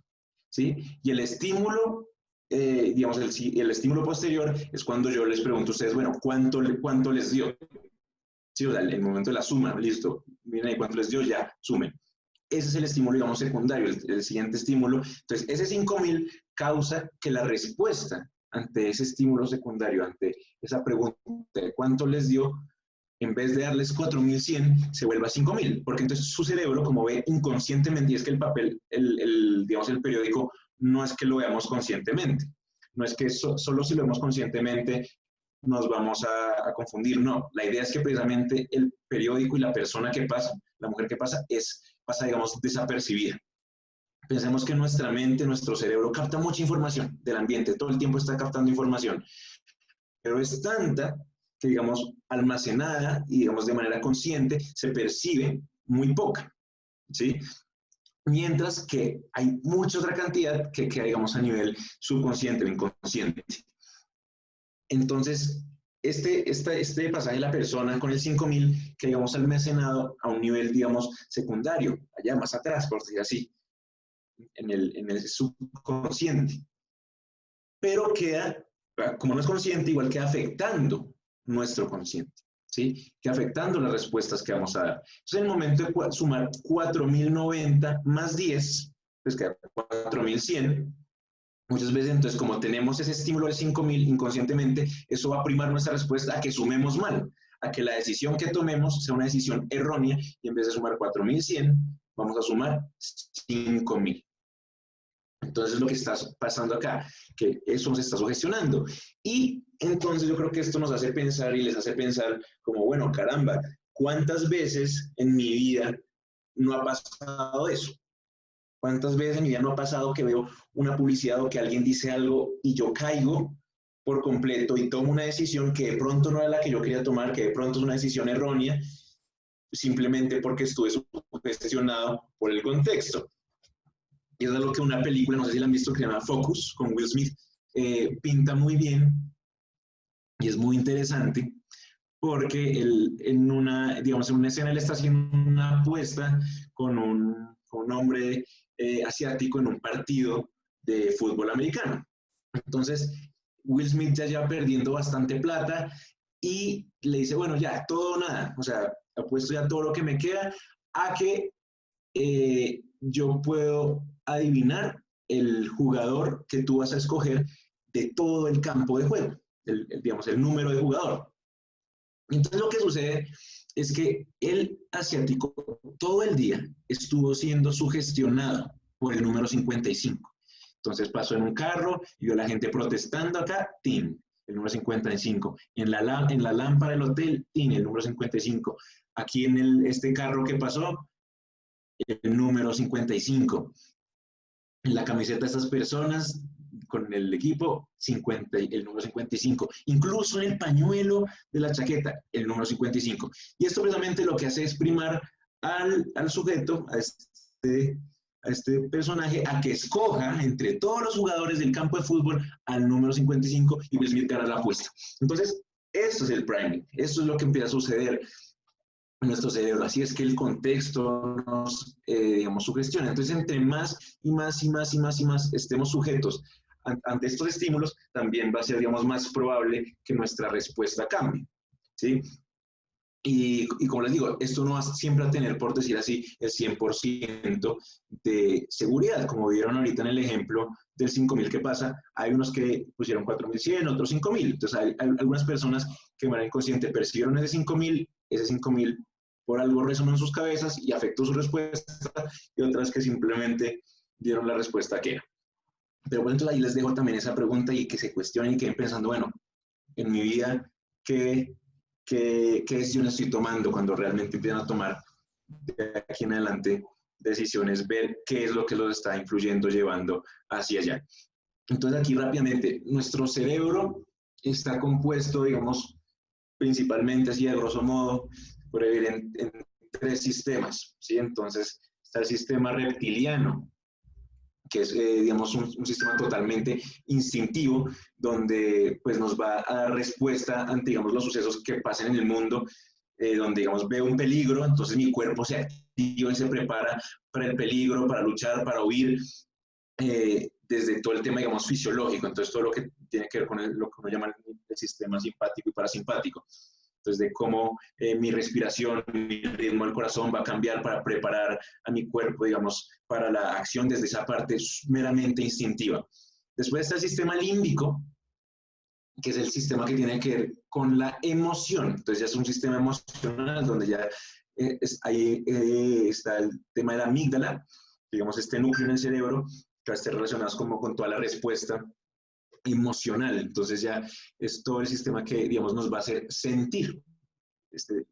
¿sí? Y el estímulo, digamos, el estímulo posterior es cuando yo les pregunto a ustedes, bueno, ¿cuánto les dio? Sí, o sea, el momento de la suma, listo, miren ahí cuánto les dio, ya, sumen. Ese es el estímulo, digamos, secundario, el siguiente estímulo. Entonces, ese 5.000 causa que la respuesta ante ese estímulo secundario, ante esa pregunta de cuánto les dio, en vez de darles 4.100, se vuelva 5.000, porque entonces su cerebro, como ve inconscientemente, y es que el papel, digamos, el periódico, no es que lo veamos conscientemente, no es que solo si lo vemos conscientemente nos vamos a confundir, no. La idea es que precisamente el periódico y la persona que pasa, la mujer que pasa, pasa, digamos, desapercibida. Pensemos que nuestra mente, nuestro cerebro capta mucha información del ambiente, todo el tiempo está captando información, pero es tanta que, digamos, almacenada y, digamos, de manera consciente se percibe muy poca, ¿sí? Mientras que hay mucha otra cantidad que queda, digamos, a nivel subconsciente o inconsciente. Entonces, este pasaje de la persona con el 5.000, que, digamos, almacenado a un nivel, digamos, secundario, allá más atrás, por decir así, en el subconsciente. Pero queda, como no es consciente, igual queda afectando nuestro consciente, ¿sí? Queda afectando las respuestas que vamos a dar. Entonces, en el momento de sumar 4.090 más 10, pues queda 4.100. Muchas veces, entonces, como tenemos ese estímulo de 5.000 inconscientemente, eso va a primar nuestra respuesta a que sumemos mal, a que la decisión que tomemos sea una decisión errónea y en vez de sumar 4.100, vamos a sumar 5.000. Entonces, lo que está pasando acá, que eso nos está sugestionando. Y entonces yo creo que esto nos hace pensar y les hace pensar como, bueno, caramba, ¿cuántas veces en mi vida no ha pasado eso? ¿Cuántas veces en mi vida no ha pasado que veo una publicidad o que alguien dice algo y yo caigo por completo y tomo una decisión que de pronto no era la que yo quería tomar, que de pronto es una decisión errónea, simplemente porque estuve sugestionado por el contexto? Y es algo que una película, no sé si la han visto, que se llama Focus, con Will Smith, pinta muy bien y es muy interesante porque él, en una escena él está haciendo una apuesta con un hombre asiático en un partido de fútbol americano. Entonces, Will Smith ya lleva perdiendo bastante plata y le dice, bueno, ya, todo o nada, o sea, apuesto ya todo lo que me queda a que yo puedo adivinar el jugador que tú vas a escoger de todo el campo de juego, digamos, el número de jugador. Entonces lo que sucede es que el asiático todo el día estuvo siendo sugestionado por el número 55. Entonces pasó en un carro y vio a la gente protestando acá, ¡tin! El número 55. En la lámpara del hotel, ¡tin! El número 55. Aquí en este carro que pasó, el número 55. En la camiseta de estas personas, con el equipo, el número 55. Incluso en el pañuelo de la chaqueta, el número 55. Y esto precisamente lo que hace es primar al sujeto, a este personaje, a que escoja entre todos los jugadores del campo de fútbol al número 55 y Will Smith gana la apuesta. Entonces, esto es el priming. Esto es lo que empieza a suceder en nuestro cerebro. Así es que el contexto nos, digamos, sugestiona. Entonces, entre más y más y más y más y más estemos sujetos ante estos estímulos, también va a ser, digamos, más probable que nuestra respuesta cambie, ¿sí? Y como les digo, esto no va siempre a tener, por decir así, el 100% de seguridad. Como vieron ahorita en el ejemplo del 5.000 que pasa, hay unos que pusieron 4.100, otros 5.000. Entonces hay algunas personas que de manera inconsciente percibieron ese 5.000 por algo resonó en sus cabezas y afectó su respuesta, y otras que simplemente dieron la respuesta que era. Pero bueno, entonces ahí les dejo también esa pregunta y que se cuestionen y queden pensando, bueno, en mi vida, ¿qué decisiones estoy tomando cuando realmente empiezan a tomar de aquí en adelante decisiones, ver qué es lo que los está influyendo, llevando hacia allá? Entonces aquí rápidamente, nuestro cerebro está compuesto, digamos, principalmente así a grosso modo, por en 3 sistemas, ¿sí? Entonces está el sistema reptiliano, que es, digamos, un sistema totalmente instintivo, donde pues nos va a dar respuesta ante, digamos, los sucesos que pasen en el mundo, donde, digamos, veo un peligro, entonces mi cuerpo se activa y se prepara para el peligro, para luchar, para huir, desde todo el tema, digamos, fisiológico. Entonces todo lo que tiene que ver con lo que uno llama el sistema simpático y parasimpático. Entonces, de cómo mi respiración, mi ritmo del corazón va a cambiar para preparar a mi cuerpo, digamos, para la acción desde esa parte meramente instintiva. Después está el sistema límbico, que es el sistema que tiene que ver con la emoción. Entonces ya es un sistema emocional donde ya ahí está el tema de la amígdala, digamos, este núcleo en el cerebro que va a estar relacionado como con toda la respuesta emocional. Entonces ya es todo el sistema que, digamos, nos va a hacer sentir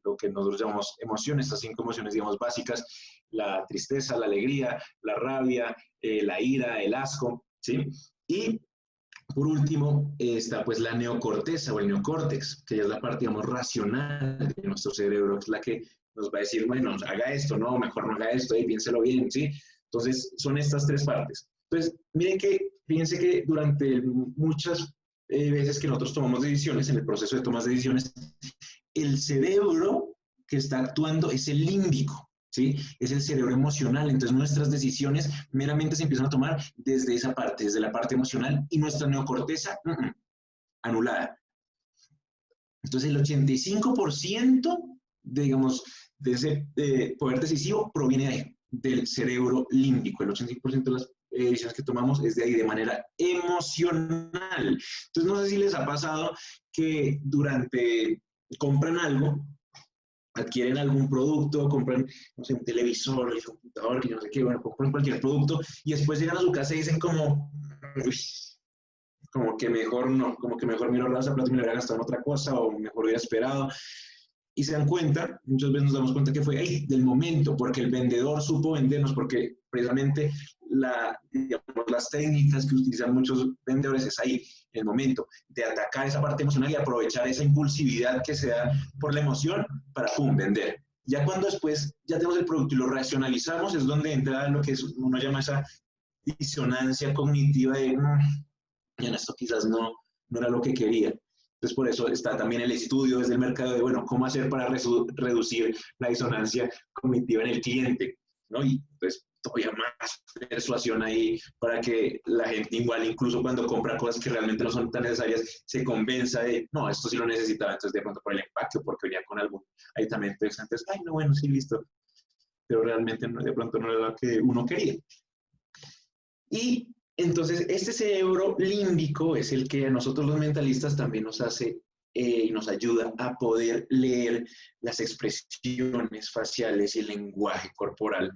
lo que nosotros llamamos emociones, estas 5 emociones, digamos, básicas: la tristeza, la alegría, la rabia, la ira, el asco, ¿sí? Y por último está pues la neocorteza o el neocórtex, que ya es la parte, digamos, racional de nuestro cerebro, que es la que nos va a decir, bueno, haga esto, no, mejor no haga esto, piénselo bien, ¿sí? Entonces, son estas 3 partes. Entonces, miren que, fíjense que durante muchas veces que nosotros tomamos decisiones, en el proceso de tomas de decisiones, el cerebro que está actuando es el límbico, ¿sí? Es el cerebro emocional. Entonces, nuestras decisiones meramente se empiezan a tomar desde esa parte, desde la parte emocional, y nuestra neocorteza, anulada. Entonces, el 85% digamos, de ese poder decisivo proviene de ahí, del cerebro límbico. El 85% de las decisiones que tomamos es de ahí, de manera emocional. Entonces, no sé si les ha pasado que compran algo, adquieren algún producto, compran, no sé, un televisor, el computador, que yo no sé qué, bueno, compran cualquier producto, y después llegan a su casa y dicen como, uy, como que mejor no, como que mejor me lo esa plata y me lo hubiera gastado en otra cosa, o mejor hubiera esperado. Y se dan cuenta, muchas veces nos damos cuenta que fue ahí, del momento, porque el vendedor supo vendernos, porque precisamente digamos, las técnicas que utilizan muchos vendedores es ahí, el momento de atacar esa parte emocional y aprovechar esa impulsividad que se da por la emoción para, pum, vender. Ya cuando después ya tenemos el producto y lo racionalizamos, es donde entra lo que uno llama esa disonancia cognitiva de, ya esto quizás no era lo que quería. Entonces, por eso está también el estudio desde el mercado de, bueno, cómo hacer para reducir la disonancia cognitiva en el cliente, ¿no? Y pues todavía más persuasión ahí para que la gente igual, incluso cuando compra cosas que realmente no son tan necesarias, se convenza de, no, esto sí lo necesitaba, entonces de pronto por el empaque o porque venía con algún aditamento extra, entonces, ay, no, bueno, sí, listo. Pero realmente de pronto no era lo que uno quería. Y entonces, este cerebro límbico es el que a nosotros los mentalistas también nos hace y nos ayuda a poder leer las expresiones faciales y el lenguaje corporal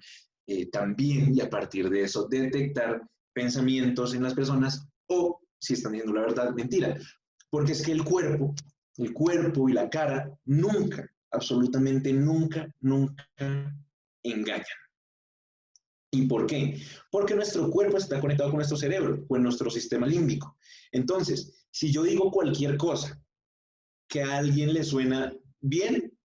también, y a partir de eso detectar pensamientos en las personas o, si están diciendo la verdad, mentira. Porque es que el cuerpo y la cara nunca, absolutamente nunca engañan. ¿Y por qué? Porque nuestro cuerpo está conectado con nuestro cerebro, con nuestro sistema límbico. Entonces, si yo digo cualquier cosa que a alguien le suena bien,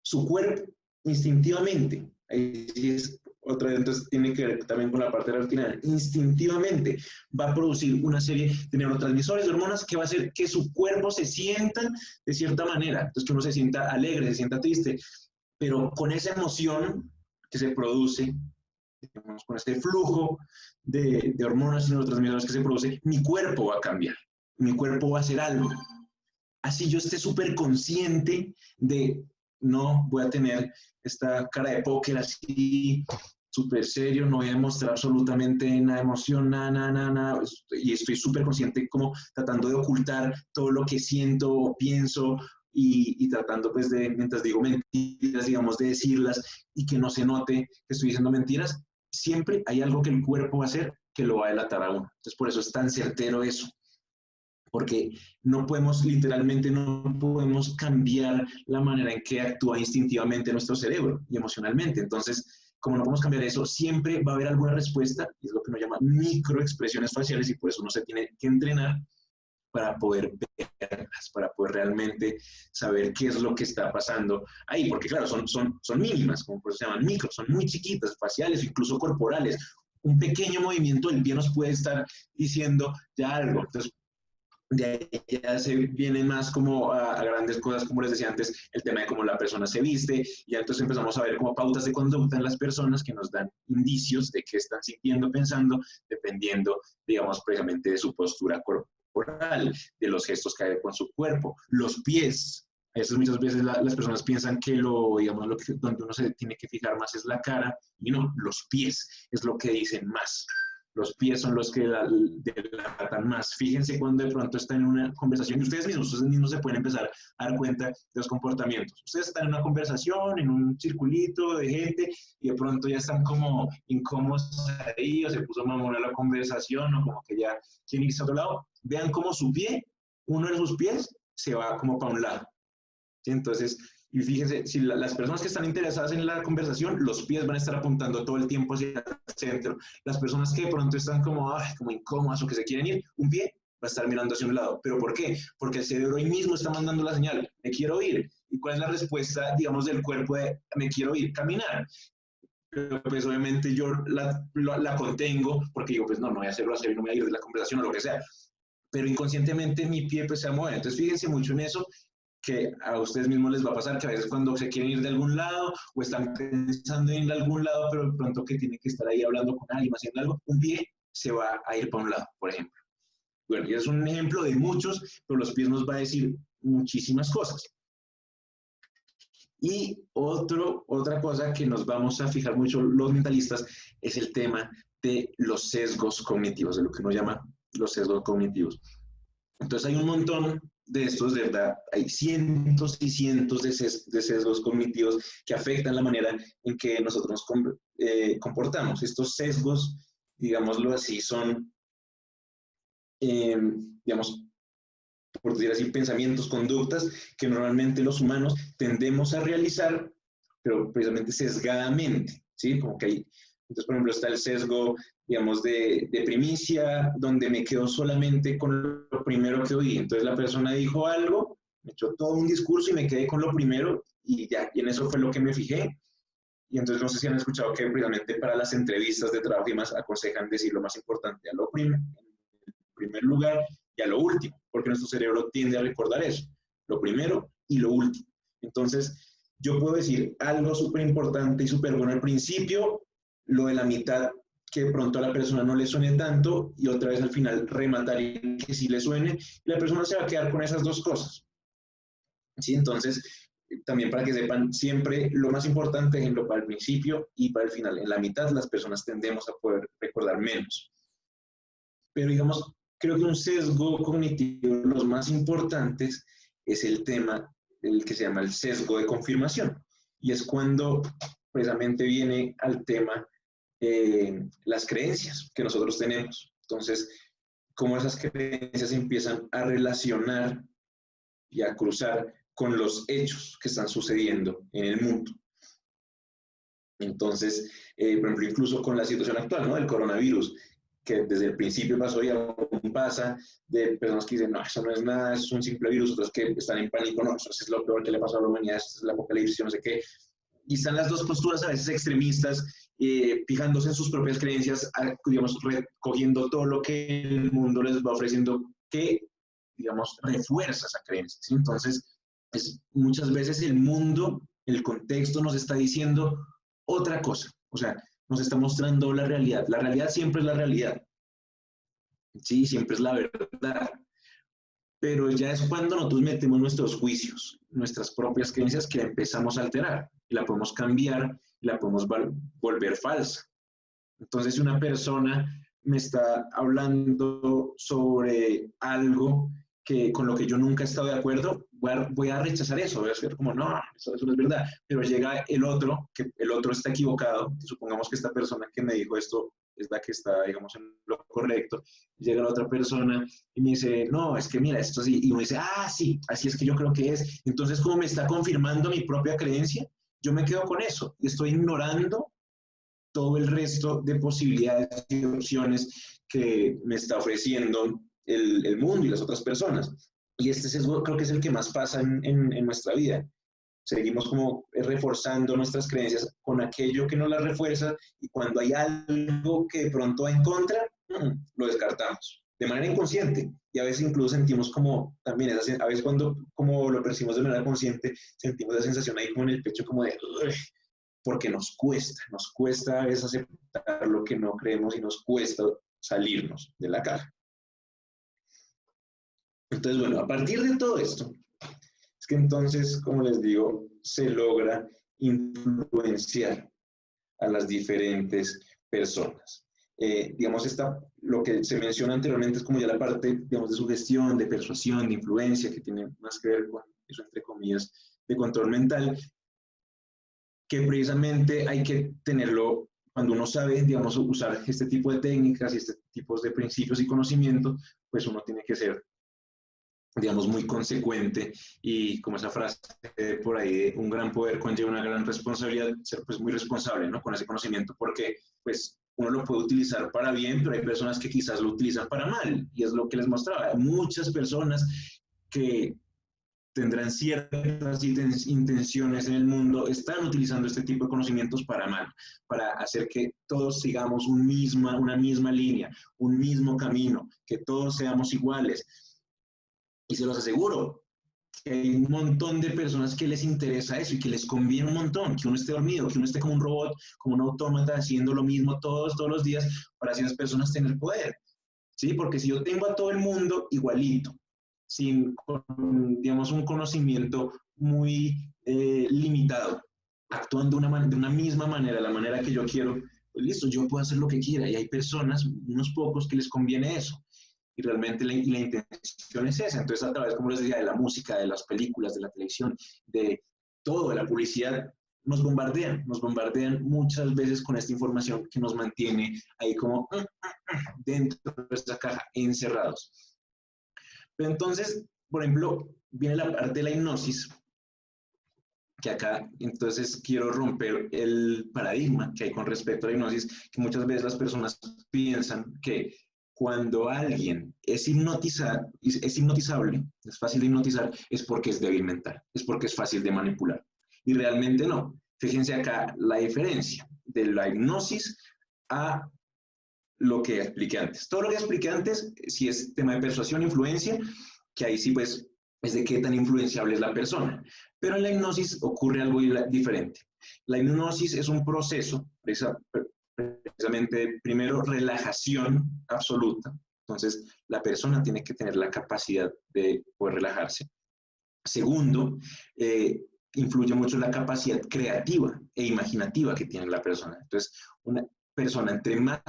su cuerpo instintivamente, ahí es otra vez, entonces tiene que ver también con la parte de la retina, instintivamente va a producir una serie de neurotransmisores, de hormonas, que va a hacer que su cuerpo se sienta de cierta manera. Entonces, que uno se sienta alegre, se sienta triste, pero con esa emoción que se produce, digamos, con este flujo de hormonas y neurotransmisores que se produce, mi cuerpo va a cambiar, mi cuerpo va a hacer algo. Así yo esté súper consciente de, no voy a tener esta cara de póker así, súper serio, no voy a demostrar absolutamente nada de emoción, nada, y estoy súper consciente como tratando de ocultar todo lo que siento o pienso, y tratando pues de, mientras digo mentiras, digamos, de decirlas y que no se note que estoy diciendo mentiras, siempre hay algo que el cuerpo va a hacer que lo va a delatar a uno. Entonces, por eso es tan certero eso. Porque no podemos, literalmente, no podemos cambiar la manera en que actúa instintivamente nuestro cerebro y emocionalmente. Entonces, como no podemos cambiar eso, siempre va a haber alguna respuesta, y es lo que uno llama microexpresiones faciales, y por eso uno se tiene que entrenar para poder verlas, para poder realmente saber qué es lo que está pasando ahí, porque claro, son mínimas, como por eso se llaman micro, son muy chiquitas, faciales, incluso corporales. Un pequeño movimiento del pie nos puede estar diciendo ya algo. Entonces, de ahí ya se viene más como a grandes cosas, como les decía antes, el tema de cómo la persona se viste, y entonces empezamos a ver como pautas de conducta en las personas que nos dan indicios de qué están sintiendo, pensando, dependiendo, digamos, precisamente de su postura corporal, de los gestos que hay con su cuerpo. Los pies, veces, muchas veces las personas piensan que digamos, donde uno se tiene que fijar más es la cara, y no, los pies es lo que dicen más. Los pies son los que delatan más. Fíjense cuando de pronto están en una conversación, y ustedes mismos se pueden empezar a dar cuenta de los comportamientos. Ustedes están en una conversación, en un circulito de gente, y de pronto ya están como incómodos ahí, o se puso mamona la conversación, o como que ya quieren irse a otro lado. Vean cómo su pie, uno de sus pies, se va como para un lado. ¿Sí? Entonces, y fíjense, si las personas que están interesadas en la conversación, los pies van a estar apuntando todo el tiempo hacia el centro. Las personas que de pronto están como incómodas o que se quieren ir, un pie va a estar mirando hacia un lado. ¿Pero por qué? Porque el cerebro ahí mismo está mandando la señal, me quiero ir. ¿Y cuál es la respuesta, digamos, del cuerpo de me quiero ir? Caminar. Pero pues obviamente yo la contengo porque digo, pues no voy a hacerlo así, no me voy a ir de la conversación o lo que sea. Pero inconscientemente mi pie pues se va a mover. Entonces fíjense mucho en eso, que a ustedes mismos les va a pasar que a veces cuando se quieren ir de algún lado o están pensando en ir de algún lado, pero de pronto que tienen que estar ahí hablando con alguien, haciendo algo, un pie se va a ir para un lado, por ejemplo. Bueno, y es un ejemplo de muchos, pero los pies nos va a decir muchísimas cosas. Y otra cosa que nos vamos a fijar mucho los mentalistas es el tema de los sesgos cognitivos, de lo que uno llama los sesgos cognitivos. Entonces hay un montón de estos, de verdad, hay cientos y cientos de sesgos cognitivos que afectan la manera en que nosotros nos comportamos. Estos sesgos, digámoslo así, son, digamos, por decir así, pensamientos, conductas que normalmente los humanos tendemos a realizar, pero precisamente sesgadamente, ¿sí? Como que hay, entonces, por ejemplo, está el sesgo, digamos, de primicia, donde me quedo solamente con lo primero que oí. Entonces, la persona dijo algo, me echó todo un discurso y me quedé con lo primero y ya, y en eso fue lo que me fijé. Y entonces, no sé si han escuchado que precisamente para las entrevistas de trabajo y más aconsejan decir lo más importante en primer lugar y a lo último, porque nuestro cerebro tiende a recordar eso, lo primero y lo último. Entonces, yo puedo decir algo súper importante y súper bueno al principio, lo de la mitad que de pronto a la persona no le suene tanto y otra vez al final rematar y que sí le suene, y la persona se va a quedar con esas dos cosas. ¿Sí? Entonces, también para que sepan, siempre lo más importante es para el principio y para el final. En la mitad las personas tendemos a poder recordar menos. Pero digamos, creo que un sesgo cognitivo, los más importantes, es el tema, el que se llama el sesgo de confirmación. Y es cuando precisamente viene al tema las creencias que nosotros tenemos. Entonces, cómo esas creencias empiezan a relacionar y a cruzar con los hechos que están sucediendo en el mundo. Entonces, por ejemplo, incluso con la situación actual, ¿no? Del coronavirus, que desde el principio pasó y aún pasa, de personas que dicen, no, eso no es nada, es un simple virus, otros que están en pánico, no, eso es lo peor que le pasó a la humanidad, eso es el apocalipsis, no sé qué. Y están las dos posturas a veces extremistas, fijándose en sus propias creencias, digamos, recogiendo todo lo que el mundo les va ofreciendo, que, digamos, refuerza esa creencia, ¿sí? Entonces, muchas veces el mundo, el contexto nos está diciendo otra cosa, o sea, nos está mostrando la realidad. La realidad siempre es la realidad, sí, siempre es la verdad, pero ya es cuando nosotros metemos nuestros juicios, nuestras propias creencias, que la empezamos a alterar, y la podemos cambiar, y la podemos volver falsa. Entonces, si una persona me está hablando sobre algo con lo que yo nunca he estado de acuerdo, voy a rechazar eso, voy a decir como, no, eso no es verdad. Pero llega el otro, que el otro está equivocado, supongamos que esta persona que me dijo esto es la que está, digamos, en lo correcto, llega la otra persona y me dice, no, es que mira, esto así, y uno dice, sí, así es que yo creo que es. Entonces, como me está confirmando mi propia creencia, yo me quedo con eso, y estoy ignorando todo el resto de posibilidades y opciones que me está ofreciendo el mundo y las otras personas. Y este sesgo creo que es el que más pasa en nuestra vida. Seguimos como reforzando nuestras creencias con aquello que no las refuerza, y cuando hay algo que de pronto va en contra, lo descartamos de manera inconsciente, y a veces incluso sentimos como, también, a veces cuando como lo percibimos de manera consciente, sentimos la sensación ahí como en el pecho como de, porque nos cuesta a veces aceptar lo que no creemos y nos cuesta salirnos de la caja. Entonces, bueno, a partir de todo esto, es que entonces, como les digo, se logra influenciar a las diferentes personas. Digamos, lo que se menciona anteriormente es como ya la parte, digamos, de sugestión, de persuasión, de influencia, que tiene más que ver con eso, entre comillas, de control mental, que precisamente hay que tenerlo cuando uno sabe, digamos, usar este tipo de técnicas y este tipo de principios y conocimiento, pues uno tiene que ser, digamos, muy consecuente y como esa frase por ahí, un gran poder conlleva una gran responsabilidad, ser pues muy responsable, ¿no? Con ese conocimiento, porque pues uno lo puede utilizar para bien, pero hay personas que quizás lo utilizan para mal, y es lo que les mostraba. Hay muchas personas que tendrán ciertas intenciones en el mundo, están utilizando este tipo de conocimientos para mal, para hacer que todos sigamos una misma línea, un mismo camino, que todos seamos iguales. Y se los aseguro, que hay un montón de personas que les interesa eso y que les conviene un montón, que uno esté dormido, que uno esté como un robot, como un autómata, haciendo lo mismo todos los días, para así las personas tener poder. ¿Sí? Porque si yo tengo a todo el mundo igualito, sin, digamos, un conocimiento muy limitado, actuando de una misma manera, la manera que yo quiero, pues listo, yo puedo hacer lo que quiera. Y hay personas, unos pocos, que les conviene eso. Y realmente la intención es esa. Entonces, a través, como les decía, de la música, de las películas, de la televisión, de todo, de la publicidad, nos bombardean muchas veces con esta información que nos mantiene ahí como dentro de esta caja, encerrados. Pero entonces, por ejemplo, viene la parte de la hipnosis, que acá entonces quiero romper el paradigma que hay con respecto a la hipnosis, que muchas veces las personas piensan que cuando alguien es hipnotizable, es fácil de hipnotizar, es porque es débil mental, es porque es fácil de manipular. Y realmente no. Fíjense acá la diferencia de la hipnosis a lo que expliqué antes. Todo lo que expliqué antes, si es tema de persuasión, influencia, que ahí sí pues es de qué tan influenciable es la persona. Pero en la hipnosis ocurre algo diferente. La hipnosis es un proceso, precisamente, primero, relajación absoluta. Entonces, la persona tiene que tener la capacidad de poder relajarse. Segundo, influye mucho la capacidad creativa e imaginativa que tiene la persona. Entonces, una persona entre más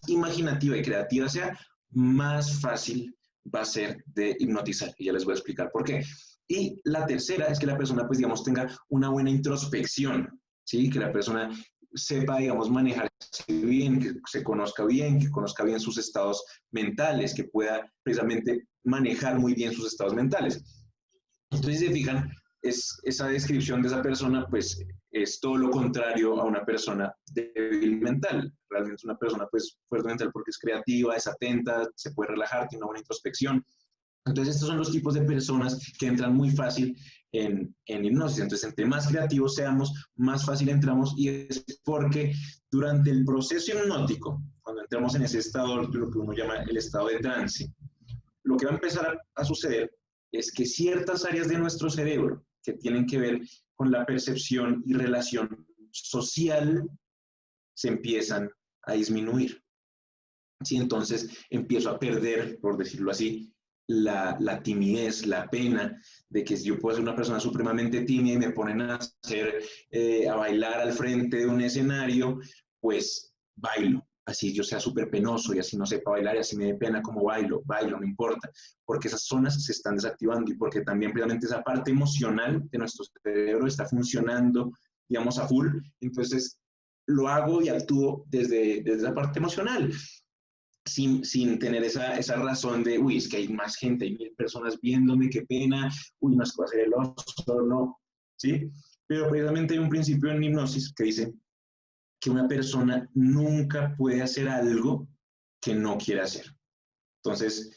imaginativa y creativa sea, más fácil va a ser de hipnotizar. Y ya les voy a explicar por qué. Y la tercera es que la persona, pues, digamos, tenga una buena introspección, ¿sí? Que la persona sepa, digamos, manejarse bien, que se conozca bien, que conozca bien sus estados mentales, que pueda precisamente manejar muy bien sus estados mentales. Entonces, si se fijan, esa descripción de esa persona, pues, es todo lo contrario a una persona débil mental. Realmente es una persona, pues, fuerte mental porque es creativa, es atenta, se puede relajar, tiene una buena introspección. Entonces, estos son los tipos de personas que entran muy fácil en hipnosis. Entonces, entre más creativos seamos, más fácil entramos, y es porque durante el proceso hipnótico, cuando entramos en ese estado, lo que uno llama el estado de trance, lo que va a empezar a suceder es que ciertas áreas de nuestro cerebro que tienen que ver con la percepción y relación social se empiezan a disminuir. ¿Sí? Entonces empiezo a perder, por decirlo así, la timidez, la pena de que si yo puedo ser una persona supremamente tímida y me ponen a bailar al frente de un escenario, pues bailo. Así yo sea súper penoso y así no sepa bailar y así me dé pena como bailo, no importa, porque esas zonas se están desactivando y porque también precisamente esa parte emocional de nuestro cerebro está funcionando, digamos, a full. Entonces lo hago y actúo desde esa parte emocional, sin tener esa razón de, uy, es que hay más gente, hay 1000 personas viéndome, qué pena, uy, no es que va a ser el oso, no, ¿sí? Pero precisamente hay un principio en hipnosis que dice que una persona nunca puede hacer algo que no quiere hacer. Entonces,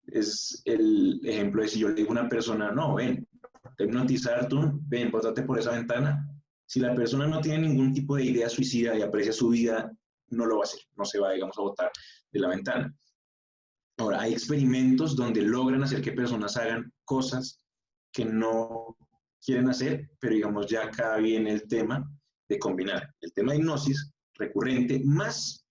es el ejemplo de si yo le digo a una persona, no, ven, te hipnotizar tú, ven, bótate por esa ventana. Si la persona no tiene ningún tipo de idea suicida y aprecia su vida, no lo va a hacer, no se va, digamos, a botar de la ventana. Ahora, hay experimentos donde logran hacer que personas hagan cosas que no quieren hacer, pero digamos ya acá viene el tema de combinar el tema de hipnosis recurrente más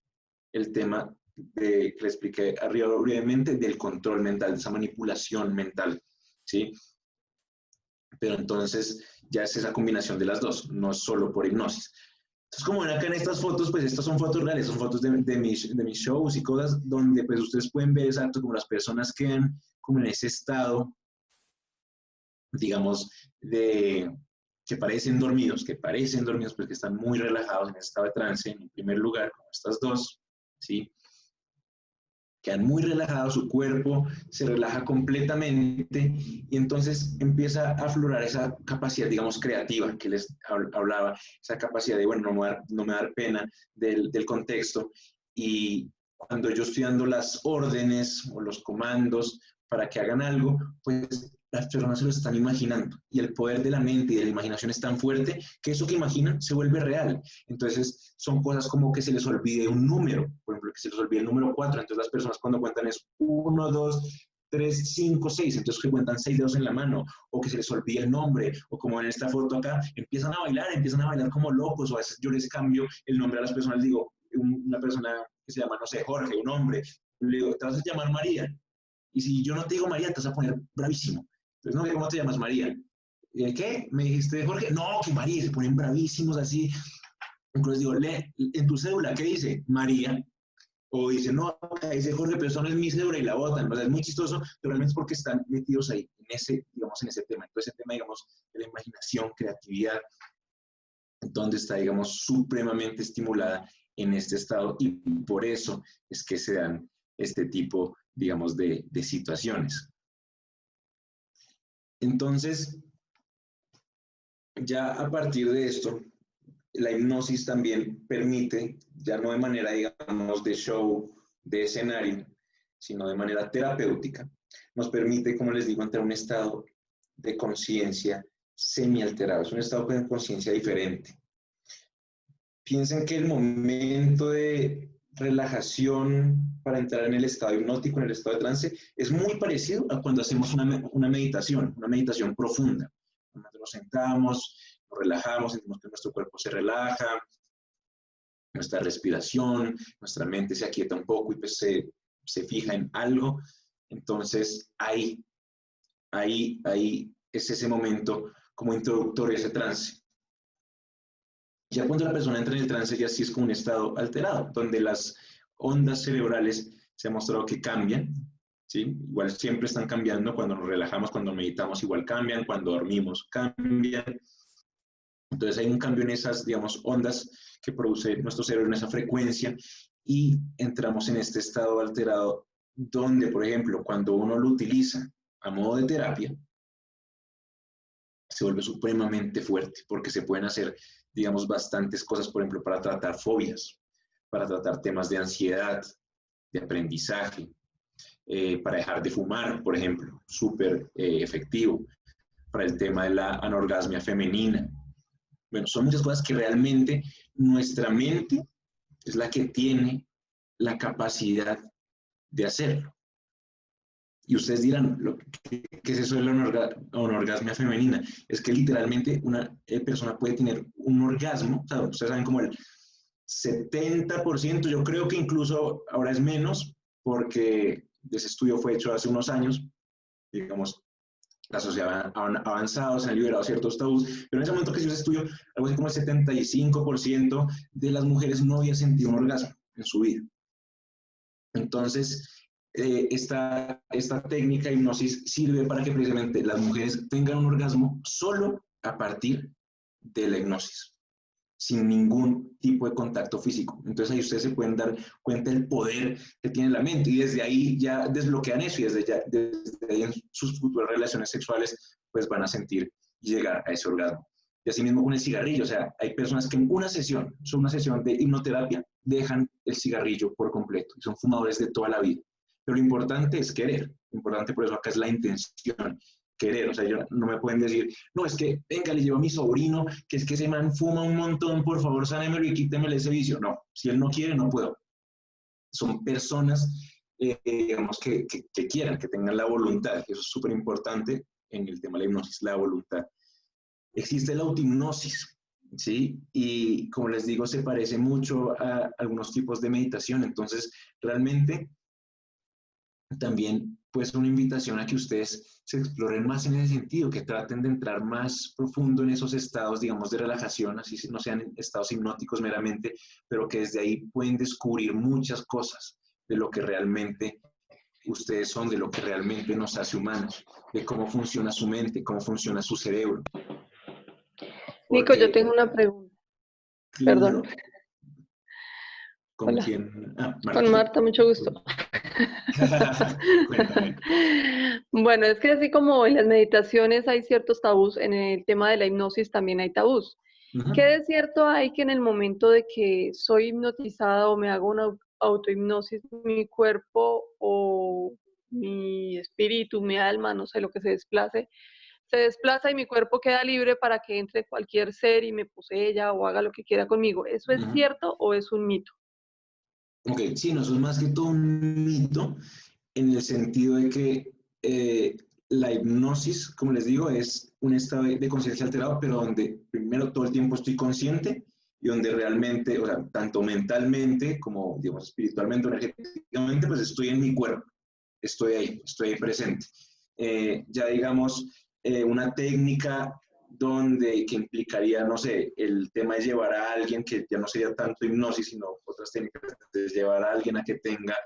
el tema que le expliqué arriba brevemente del control mental, de esa manipulación mental, ¿sí? pero entonces ya es esa combinación de las dos, no es solo por hipnosis. Entonces, como ven acá en estas fotos, pues estas son fotos reales, son fotos de mis shows y cosas donde pues ustedes pueden ver exacto como las personas quedan como en ese estado, digamos, que parecen dormidos, porque están muy relajados en ese estado de trance, en primer lugar, como estas dos, ¿sí? Quedan muy relajados, su cuerpo se relaja completamente y entonces empieza a aflorar esa capacidad, digamos, creativa que les hablaba, esa capacidad de, bueno, no me dar pena del contexto. Y cuando yo estoy dando las órdenes o los comandos para que hagan algo, pues las personas se lo están imaginando y el poder de la mente y de la imaginación es tan fuerte que eso que imaginan se vuelve real. Entonces son cosas como que se les olvide un número, por ejemplo, que se les olvide el número 4, entonces las personas cuando cuentan es 1, 2, 3, 5, 6, entonces que cuentan 6 dedos en la mano, o que se les olvide el nombre, o como en esta foto acá, empiezan a bailar como locos, o a veces yo les cambio el nombre a las personas, les digo, una persona que se llama, no sé, Jorge, un hombre, le digo, te vas a llamar María, y si yo no te digo María, te vas a poner bravísimo. Entonces, no, ¿cómo te llamas, María? ¿Qué? ¿Me dijiste Jorge? No, que María, se ponen bravísimos así. Entonces digo, lee en tu cédula, ¿qué dice? María. O dice, no, acá dice Jorge, pero eso no es mi cédula y la botan. O sea, es muy chistoso, pero realmente es porque están metidos ahí, en ese tema. Entonces, ese tema, digamos, de la imaginación, creatividad, donde está, digamos, supremamente estimulada en este estado y por eso es que se dan este tipo, digamos, de situaciones. Entonces, ya a partir de esto, la hipnosis también permite, ya no de manera, digamos, de show, de escenario, sino de manera terapéutica, nos permite, como les digo, entrar a un estado de conciencia semi-alterado, es un estado de conciencia diferente. Piensen que el momento de relajación para entrar en el estado hipnótico, en el estado de trance, es muy parecido a cuando hacemos una meditación profunda. Nos sentamos, nos relajamos, sentimos que nuestro cuerpo se relaja, nuestra respiración, nuestra mente se aquieta un poco y pues se fija en algo. Entonces, ahí es ese momento como introductorio a ese trance. Ya cuando la persona entra en el trance, ya sí es como un estado alterado, donde las ondas cerebrales se ha mostrado que cambian, ¿sí? Igual siempre están cambiando, cuando nos relajamos, cuando meditamos igual cambian, cuando dormimos cambian. Entonces hay un cambio en esas, digamos, ondas que produce nuestro cerebro, en esa frecuencia, y entramos en este estado alterado donde, por ejemplo, cuando uno lo utiliza a modo de terapia, se vuelve supremamente fuerte, porque se pueden hacer, digamos, bastantes cosas, por ejemplo, para tratar fobias, para tratar temas de ansiedad, de aprendizaje, para dejar de fumar, por ejemplo, súper efectivo, para el tema de la anorgasmia femenina. Bueno, son muchas cosas que realmente nuestra mente es la que tiene la capacidad de hacerlo. Y ustedes dirán, ¿qué es eso de la anorgasmia femenina? Es que literalmente una persona puede tener un orgasmo, o sea, ustedes saben como el 70%, yo creo que incluso ahora es menos, porque ese estudio fue hecho hace unos años, digamos, la sociedad ha avanzado, se han liberado ciertos tabús, pero en ese momento que se hizo ese estudio, algo así como el 75% de las mujeres no había sentido un orgasmo en su vida. Entonces, esta técnica de hipnosis sirve para que precisamente las mujeres tengan un orgasmo solo a partir de la hipnosis, sin ningún tipo de contacto físico. Entonces ahí ustedes se pueden dar cuenta del poder que tiene la mente y desde ahí ya desbloquean eso y desde ahí en sus futuras relaciones sexuales pues van a sentir llegar a ese orgasmo. Y así mismo con el cigarrillo, o sea, hay personas que en una sesión de hipnoterapia, dejan el cigarrillo por completo y son fumadores de toda la vida. Pero lo importante es querer, lo importante por eso acá es la intención, querer, o sea, ellos no me pueden decir, no, es que, venga, le llevo a mi sobrino, que es que ese man fuma un montón, por favor, sánemelo y quítemele ese vicio. No, si él no quiere, no puedo. Son personas, digamos, que quieran, que tengan la voluntad, eso es súper importante en el tema de la hipnosis, la voluntad. Existe la autohipnosis, ¿sí? Y como les digo, se parece mucho a algunos tipos de meditación, entonces realmente también pues una invitación a que ustedes se exploren más en ese sentido, que traten de entrar más profundo en esos estados, digamos, de relajación, así no sean estados hipnóticos meramente, pero que desde ahí pueden descubrir muchas cosas de lo que realmente ustedes son, de lo que realmente nos hace humanos, de cómo funciona su mente, cómo funciona su cerebro. Nico, yo Porque, tengo una pregunta. claro, Perdón. ¿con Hola. quién? Ah, Con Marta. Marta, mucho gusto. Cuéntame. Bueno, es que así como en las meditaciones hay ciertos tabús, en el tema de la hipnosis también hay tabús. ¿Qué de cierto hay que en el momento de que soy hipnotizada o me hago una autohipnosis, mi cuerpo o mi espíritu, mi alma, no sé lo que se desplaza y mi cuerpo queda libre para que entre cualquier ser y me posea o haga lo que quiera conmigo? ¿Eso es cierto o es un mito? Ok, sí, no, eso es más que todo un mito en el sentido de que la hipnosis, como les digo, es un estado de conciencia alterado, pero donde primero todo el tiempo estoy consciente y donde realmente, o sea, tanto mentalmente como, digamos, espiritualmente o energéticamente, pues estoy en mi cuerpo, estoy ahí presente. Ya digamos, una técnica donde que implicaría, no sé, el tema de llevar a alguien, que ya no sería tanto hipnosis, sino otras técnicas de llevar a alguien a que tenga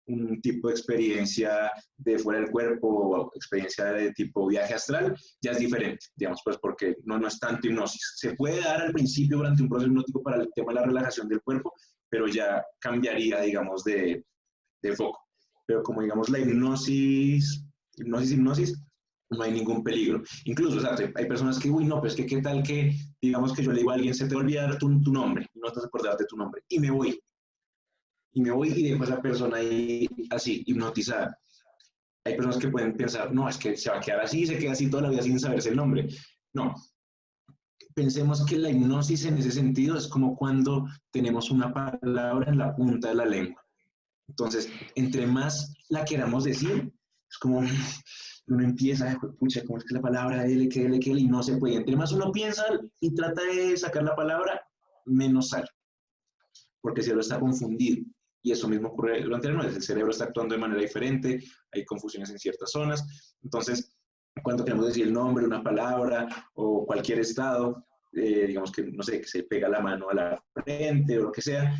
un tipo de experiencia de fuera del cuerpo o experiencia de tipo viaje astral, ya es diferente, digamos, pues porque no es tanto hipnosis. Se puede dar al principio durante un proceso hipnótico para el tema de la relajación del cuerpo, pero ya cambiaría, digamos, de foco. Pero como digamos la hipnosis, no hay ningún peligro. Incluso, o sea, hay personas que, uy, no, pero es que qué tal que, digamos que yo le digo a alguien, se te va a olvidar tu nombre, no te vas a acordar de tu nombre, y me voy y dejo a esa persona ahí así, hipnotizada. Hay personas que pueden pensar, no, es que se va a quedar así, se queda así toda la vida sin saberse el nombre. No, pensemos que la hipnosis en ese sentido es como cuando tenemos una palabra en la punta de la lengua. Entonces, entre más la queramos decir, es como uno empieza, pucha, ¿cómo es que la palabra L, que L, que L? Y no se puede. Entre más uno piensa y trata de sacar la palabra, menos sale, porque se lo está confundido. Y eso mismo ocurre durante la noche. El cerebro está actuando de manera diferente, hay confusiones en ciertas zonas. Entonces, cuando queremos decir el nombre, una palabra o cualquier estado, digamos que, no sé, que se pega la mano a la frente o lo que sea,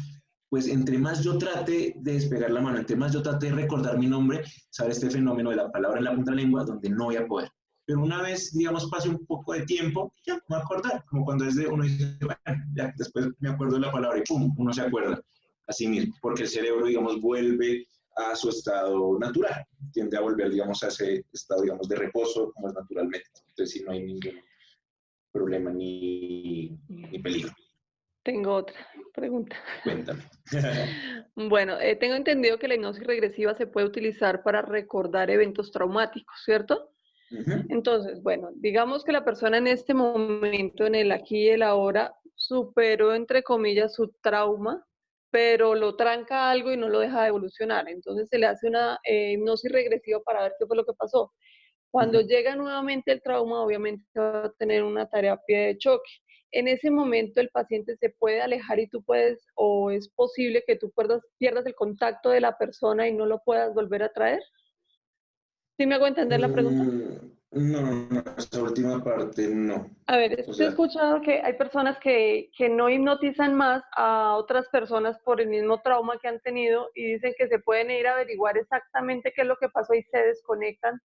pues entre más yo trate de despegar la mano, entre más yo trate de recordar mi nombre, sabe este fenómeno de la palabra en la punta de la lengua, donde no voy a poder. Pero una vez, digamos, pase un poco de tiempo, ya me voy a acordar, como cuando es de uno dice, bueno, ya después me acuerdo de la palabra y pum, uno se acuerda a sí mismo, porque el cerebro, digamos, vuelve a su estado natural, tiende a volver, digamos, a ese estado, digamos, de reposo, como es naturalmente. Entonces, sí, no hay ningún problema ni peligro. Tengo otra pregunta. Cuéntame. Bueno, tengo entendido que la hipnosis regresiva se puede utilizar para recordar eventos traumáticos, ¿cierto? Entonces, bueno, digamos que la persona en este momento, en el aquí y el ahora, superó, entre comillas, su trauma, pero lo tranca algo y no lo deja de evolucionar. Entonces se le hace una hipnosis regresiva para ver qué fue lo que pasó. Cuando llega nuevamente el trauma, obviamente va a tener una terapia de choque. En ese momento el paciente se puede alejar y tú puedes, o es posible que tú pierdas el contacto de la persona y no lo puedas volver a traer. ¿Sí me hago entender la pregunta? No, esa última parte no. A ver, O he sea, escuchado que hay personas que no hipnotizan más a otras personas por el mismo trauma que han tenido y dicen que se pueden ir a averiguar exactamente qué es lo que pasó y se desconectan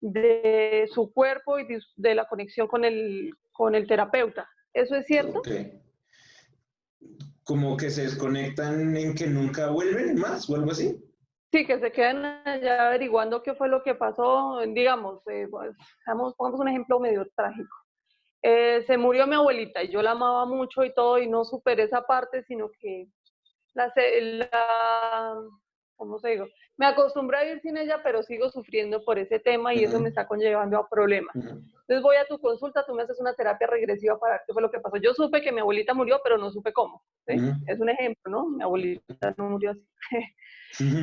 de su cuerpo y de la conexión con el terapeuta. ¿Eso es cierto? ok. Como que se desconectan en que nunca vuelven más o algo así. Sí, que se quedan allá averiguando qué fue lo que pasó. Digamos, pues, pongamos un ejemplo medio trágico. Se murió mi abuelita y yo la amaba mucho y todo y no superé esa parte, sino que ¿cómo se digo? Me acostumbré a vivir sin ella, pero sigo sufriendo por ese tema y eso me está conllevando a problemas. Entonces voy a tu consulta, tú me haces una terapia regresiva para ver qué fue lo que pasó. Yo supe que mi abuelita murió, pero no supe cómo. ¿Sí? Es un ejemplo, ¿no? Mi abuelita no murió así.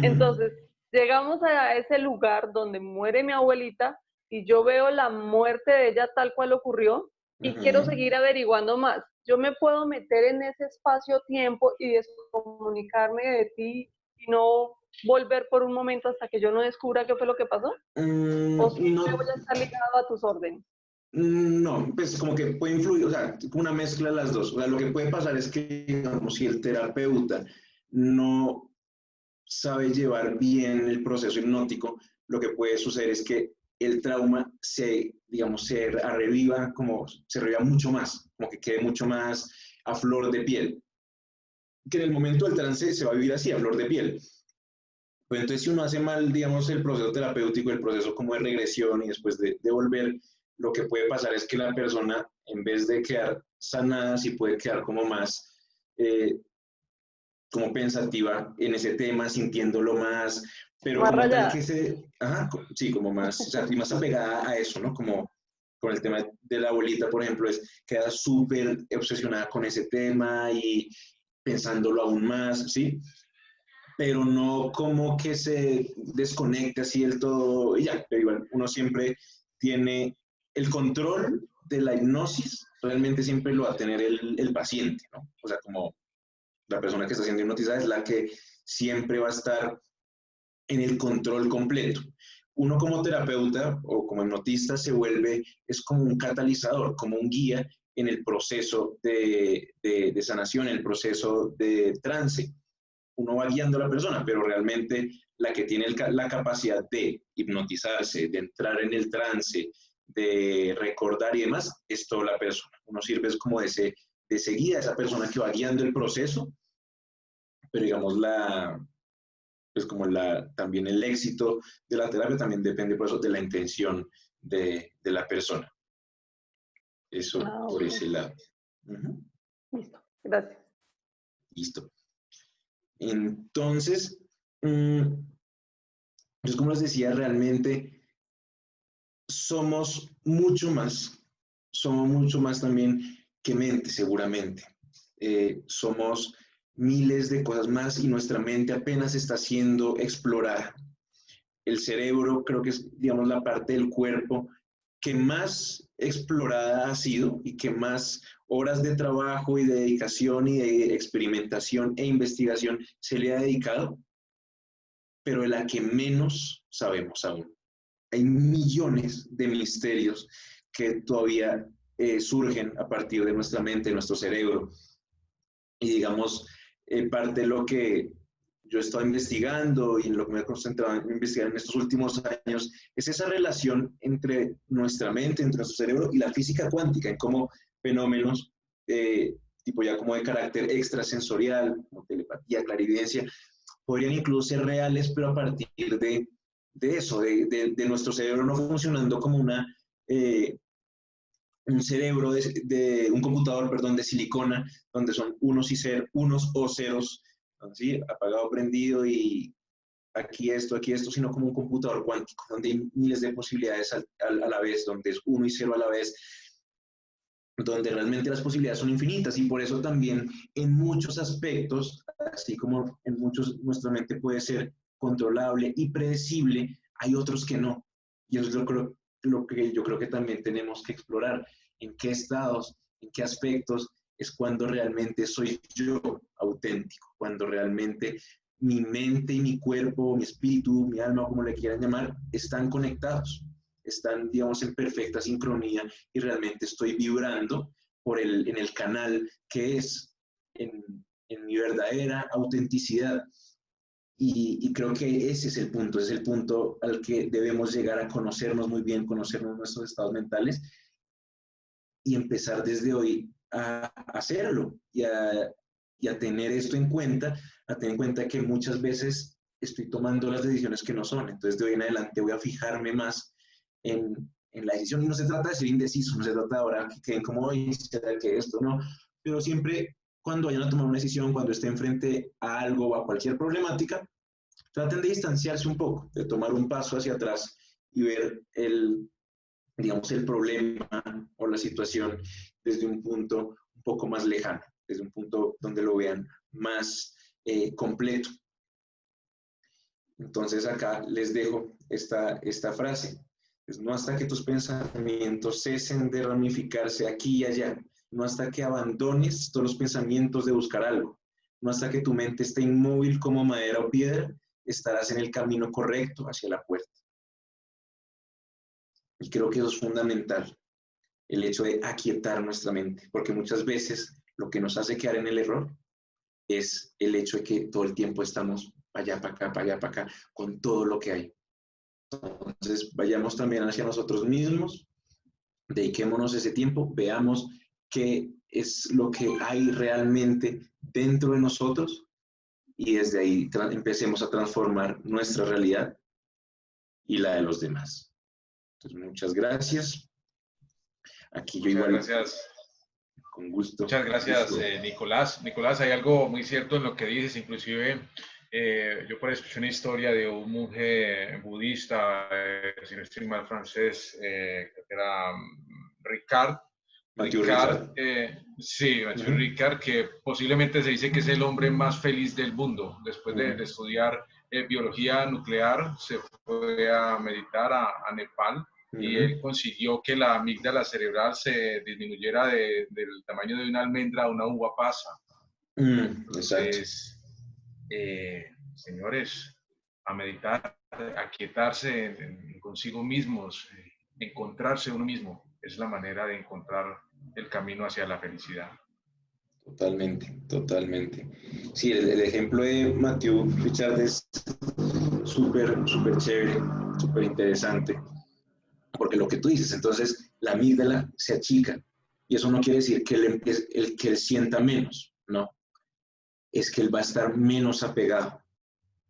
Entonces, llegamos a ese lugar donde muere mi abuelita y yo veo la muerte de ella tal cual ocurrió y quiero seguir averiguando más. Yo me puedo meter en ese espacio-tiempo y descomunicarme de ti y no volver por un momento hasta que yo no descubra qué fue lo que pasó? ¿O siempre No, voy a estar ligado a tus órdenes? no, pues como que puede influir, o sea, una mezcla de las dos. O sea, lo que puede pasar es que, digamos, si el terapeuta no sabe llevar bien el proceso hipnótico, lo que puede suceder es que el trauma digamos, se reviva mucho más, como que quede mucho más a flor de piel. Que en el momento del trance se va a vivir así, a flor de piel. Pues entonces, si uno hace mal, digamos, el proceso terapéutico, el proceso como de regresión y después de volver, lo que puede pasar es que la persona, en vez de quedar sanada, sí puede quedar como más, como pensativa en ese tema, sintiéndolo más, pero Más como rayada. tal que sí, como más, o sea, y más apegada a eso, ¿no? Como con el tema de la abuelita, por ejemplo, queda súper obsesionada con ese tema y pensándolo aún más, ¿sí? Pero no como que se desconecte así del todo y ya, pero igual uno siempre tiene el control de la hipnosis, realmente siempre lo va a tener el paciente, ¿no? O sea, como la persona que está siendo hipnotizada es la que siempre va a estar en el control completo. Uno como terapeuta o como hipnotista es como un catalizador, como un guía en el proceso de sanación, en el proceso de trance. Uno va guiando a la persona, pero realmente la que tiene la capacidad de hipnotizarse, de entrar en el trance, de recordar y demás, es toda la persona. Uno sirve es como de ese guía, esa persona que va guiando el proceso, pero digamos también el éxito de la terapia también depende por eso de la intención de la persona. Eso por ese lado. Listo, gracias. Listo. Entonces, pues como les decía, realmente somos mucho más también que mente, seguramente. Somos miles de cosas más y nuestra mente apenas está siendo explorada. El cerebro creo que es, digamos, la parte del cuerpo que más explorada ha sido y que más horas de trabajo y de dedicación y de experimentación e investigación se le ha dedicado, pero de la que menos sabemos aún. Hay millones de misterios que todavía surgen a partir de nuestra mente, de nuestro cerebro. Y digamos, parte de lo que yo he estado investigando y en lo que me he concentrado en investigar en estos últimos años es esa relación entre nuestra mente, entre nuestro cerebro y la física cuántica, en cómo fenómenos tipo ya como de carácter extrasensorial, como telepatía, clarividencia, podrían incluso ser reales, pero a partir de eso, de nuestro cerebro no funcionando como un cerebro un computador, perdón, de silicona, donde son unos o ceros, ¿sí? Apagado, prendido y aquí esto, sino como un computador cuántico, donde hay miles de posibilidades a la vez, donde es 1 y 0 a la vez, donde realmente las posibilidades son infinitas y por eso también en muchos aspectos, así como en muchos nuestra mente puede ser controlable y predecible, hay otros que no. Y eso es lo que yo creo que también tenemos que explorar, en qué estados, en qué aspectos es cuando realmente soy yo auténtico, cuando realmente mi mente y mi cuerpo, mi espíritu, mi alma, como le quieran llamar, están conectados, están, digamos, en perfecta sincronía y realmente estoy vibrando en el canal que es en mi verdadera autenticidad. Y creo que ese es el punto al que debemos llegar a conocernos muy bien, conocernos nuestros estados mentales y empezar desde hoy a hacerlo y a tener esto en cuenta, a tener en cuenta que muchas veces estoy tomando las decisiones que no son. Entonces, de hoy en adelante voy a fijarme más en la decisión. Y no se trata de ser indeciso, no se trata ahora que queden como, oye, ¿será que esto? No, pero siempre cuando vayan a tomar una decisión, cuando estén frente a algo o a cualquier problemática, traten de distanciarse un poco, de tomar un paso hacia atrás y ver digamos, el problema o la situación desde un punto un poco más lejano, desde un punto donde lo vean más completo. Entonces acá les dejo esta frase. Es, no hasta que tus pensamientos cesen de ramificarse aquí y allá, no hasta que abandones todos los pensamientos de buscar algo, no hasta que tu mente esté inmóvil como madera o piedra, estarás en el camino correcto hacia la puerta. Y creo que eso es fundamental, el hecho de aquietar nuestra mente, porque muchas veces lo que nos hace quedar en el error es el hecho de que todo el tiempo estamos para allá, para acá, para allá, para acá, con todo lo que hay. Entonces, vayamos también hacia nosotros mismos, dediquémonos ese tiempo, veamos qué es lo que hay realmente dentro de nosotros y desde ahí empecemos a transformar nuestra realidad y la de los demás. Entonces, muchas gracias. Aquí yo igual. Gracias. Con gusto. Muchas gracias, Nicolás. Nicolás, hay algo muy cierto en lo que dices, inclusive yo por ahí escuché una historia de un monje budista, si no estoy mal francés, que era Ricard. Sí, Mathieu Ricard, que posiblemente se dice que es el hombre más feliz del mundo. Después de estudiar biología nuclear, se fue a meditar a Nepal. Y él consiguió que la amígdala cerebral se disminuyera del tamaño de una almendra a una uva pasa. Entonces, señores, a meditar, a quietarse consigo mismos, encontrarse uno mismo, es la manera de encontrar el camino hacia la felicidad. Totalmente, totalmente. Sí, el ejemplo de Mathieu Ricard es súper chévere, súper interesante. Porque lo que tú dices, entonces la amígdala se achica y eso no quiere decir que él sienta menos, no, es que él va a estar menos apegado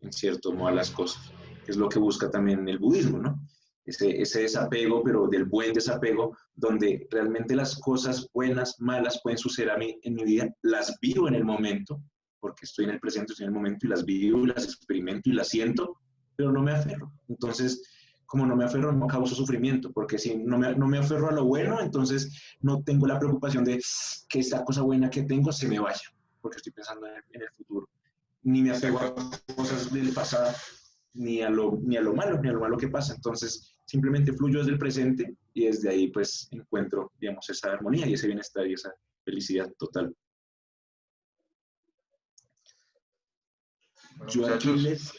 en cierto modo a las cosas, que es lo que busca también el budismo, ¿no? Ese desapego, pero del buen desapego, donde realmente las cosas buenas, malas pueden suceder a mí en mi vida, las vivo en el momento, porque estoy en el presente, estoy en el momento y las vivo y las experimento y las siento, pero no me aferro. Entonces, como no me aferro, no causo sufrimiento, porque si no me aferro a lo bueno, entonces no tengo la preocupación de que esta cosa buena que tengo se me vaya, porque estoy pensando en el futuro. Ni me apego a cosas del pasado, ni a lo malo que pasa. Entonces, simplemente fluyo desde el presente y desde ahí, pues, encuentro, digamos, esa armonía y ese bienestar y esa felicidad total. Bueno, yo aquí les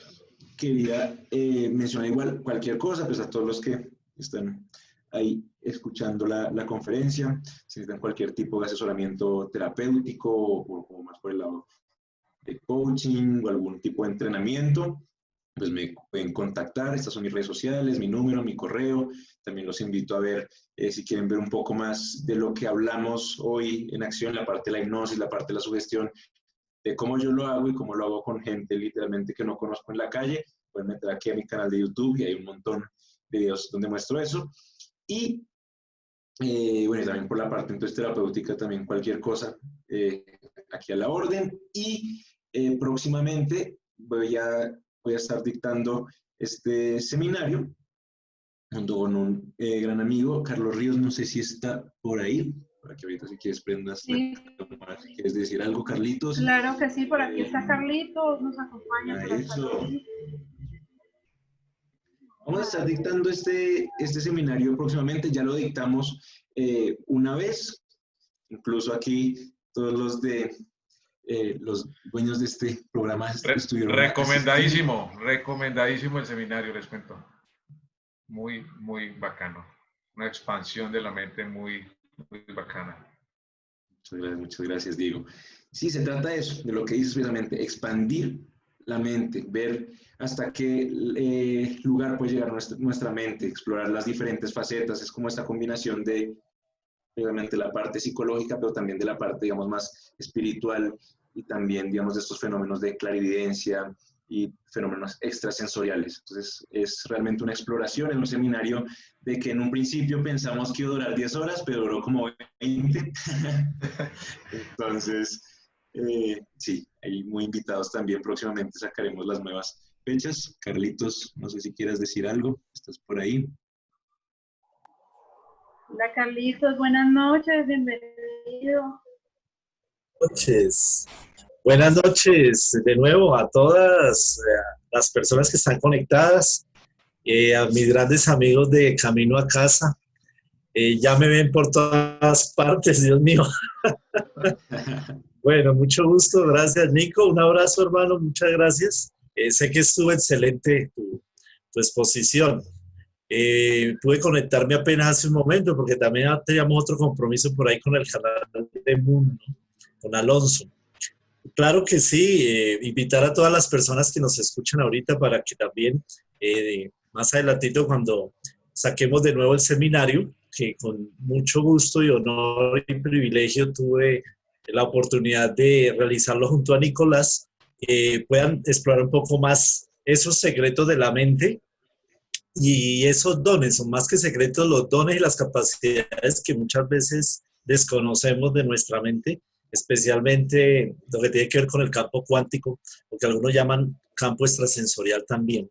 quería mencionar igual cualquier cosa, pues a todos los que están ahí escuchando la conferencia, si necesitan cualquier tipo de asesoramiento terapéutico o más por el lado de coaching o algún tipo de entrenamiento, pues me pueden contactar. Estas son mis redes sociales, mi número, mi correo. También los invito a ver, si quieren ver un poco más de lo que hablamos hoy en acción, la parte de la hipnosis, la parte de la sugestión, de cómo yo lo hago y cómo lo hago con gente literalmente que no conozco en la calle, pueden meter aquí a mi canal de YouTube y hay un montón de videos donde muestro eso. Y bueno, también por la parte entonces terapéutica, también cualquier cosa aquí a la orden. Y próximamente voy a estar dictando este seminario junto con un gran amigo, Carlos Ríos, no sé si está por ahí, para que ahorita si quieres prendas sí. si quieres decir algo, Carlitos. Claro que sí, por aquí está Carlitos, nos acompaña. Por eso. Vamos a estar dictando este seminario próximamente, ya lo dictamos una vez, incluso aquí todos los de los dueños de este programa estuvieron. Recomendadísimo el seminario, les cuento. Muy, muy bacano. Una expansión de la mente muy, muy bacana. Muchas gracias, Diego. Sí, se trata de eso, de lo que dices precisamente, expandir la mente, ver hasta qué lugar puede llegar nuestra mente, explorar las diferentes facetas. Es como esta combinación de, obviamente, la parte psicológica, pero también de la parte, digamos, más espiritual y también, digamos, de estos fenómenos de clarividencia y fenómenos extrasensoriales. Entonces, es realmente una exploración, en un seminario de que en un principio pensamos que iba a durar 10 horas, pero duró como 20. Entonces, sí, hay muy invitados también. Próximamente sacaremos las nuevas fechas. Carlitos, no sé si quieras decir algo. ¿Estás por ahí? Hola, Carlitos. Buenas noches. Bienvenido. Buenas noches de nuevo a todas las personas que están conectadas, a mis grandes amigos de Camino a Casa. Ya me ven por todas partes, Dios mío. Bueno, mucho gusto, gracias Nico, un abrazo hermano, muchas gracias. Sé que estuvo excelente tu exposición. Pude conectarme apenas hace un momento porque también teníamos otro compromiso por ahí con el canal de Mundo, con Alonso. Claro que sí, invitar a todas las personas que nos escuchan ahorita para que también más adelantito cuando saquemos de nuevo el seminario, que con mucho gusto y honor y privilegio tuve la oportunidad de realizarlo junto a Nicolás, puedan explorar un poco más esos secretos de la mente y esos dones. Son más que secretos los dones y las capacidades que muchas veces desconocemos de nuestra mente, especialmente lo que tiene que ver con el campo cuántico, lo que algunos llaman campo extrasensorial también.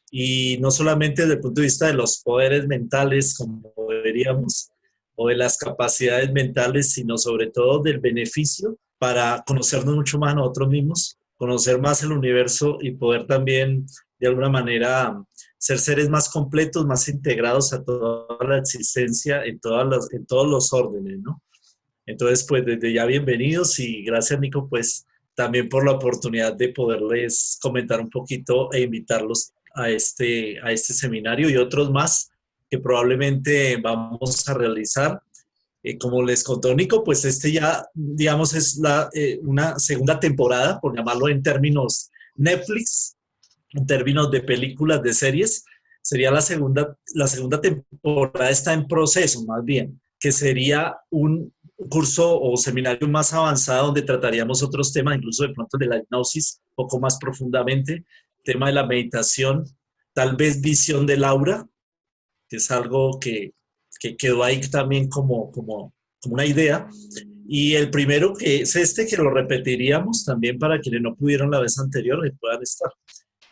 Y no solamente desde el punto de vista de los poderes mentales, como veríamos, o de las capacidades mentales, sino sobre todo del beneficio para conocernos mucho más a nosotros mismos, conocer más el universo y poder también, de alguna manera, ser seres más completos, más integrados a toda la existencia en todos los órdenes, ¿no? Entonces, pues desde ya bienvenidos y gracias, Nico, pues también por la oportunidad de poderles comentar un poquito e invitarlos a este seminario y otros más que probablemente vamos a realizar. Como les contó Nico, pues ya, digamos, es una segunda temporada, por llamarlo en términos Netflix, en términos de películas, de series. Sería la segunda temporada, está en proceso más bien, que sería un curso o seminario más avanzado donde trataríamos otros temas, incluso de pronto de la hipnosis, un poco más profundamente, tema de la meditación, tal vez visión del aura, que es algo que quedó ahí también como una idea. Y el primero que es que lo repetiríamos también para quienes no pudieron la vez anterior que puedan estar.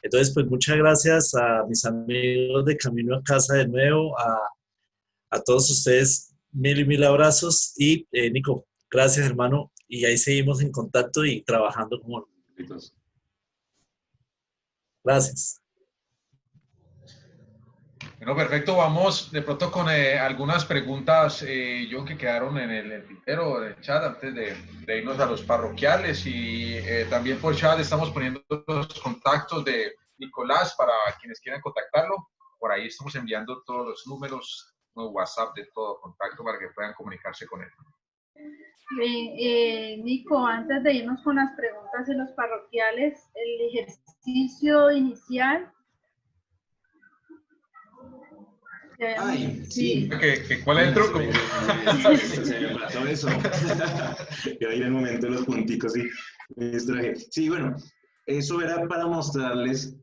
Entonces, pues muchas gracias a mis amigos de Camino a Casa de nuevo, a todos ustedes, mil abrazos y Nico, gracias hermano, y ahí seguimos en contacto y trabajando como nosotros. Gracias. Bueno, perfecto. Vamos de pronto con algunas preguntas que quedaron en el tintero del chat antes de irnos a los parroquiales y también por chat estamos poniendo los contactos de Nicolás para quienes quieran contactarlo. Por ahí estamos enviando todos los números, WhatsApp de todo contacto para que puedan comunicarse con él. Nico, antes de irnos con las preguntas de los parroquiales, el ejercicio inicial. Ay, sí. ¿Cuál es el truco? Se me pasó eso. Que ahí en el momento de los punticos, sí. Sí, bueno, eso era para mostrarles,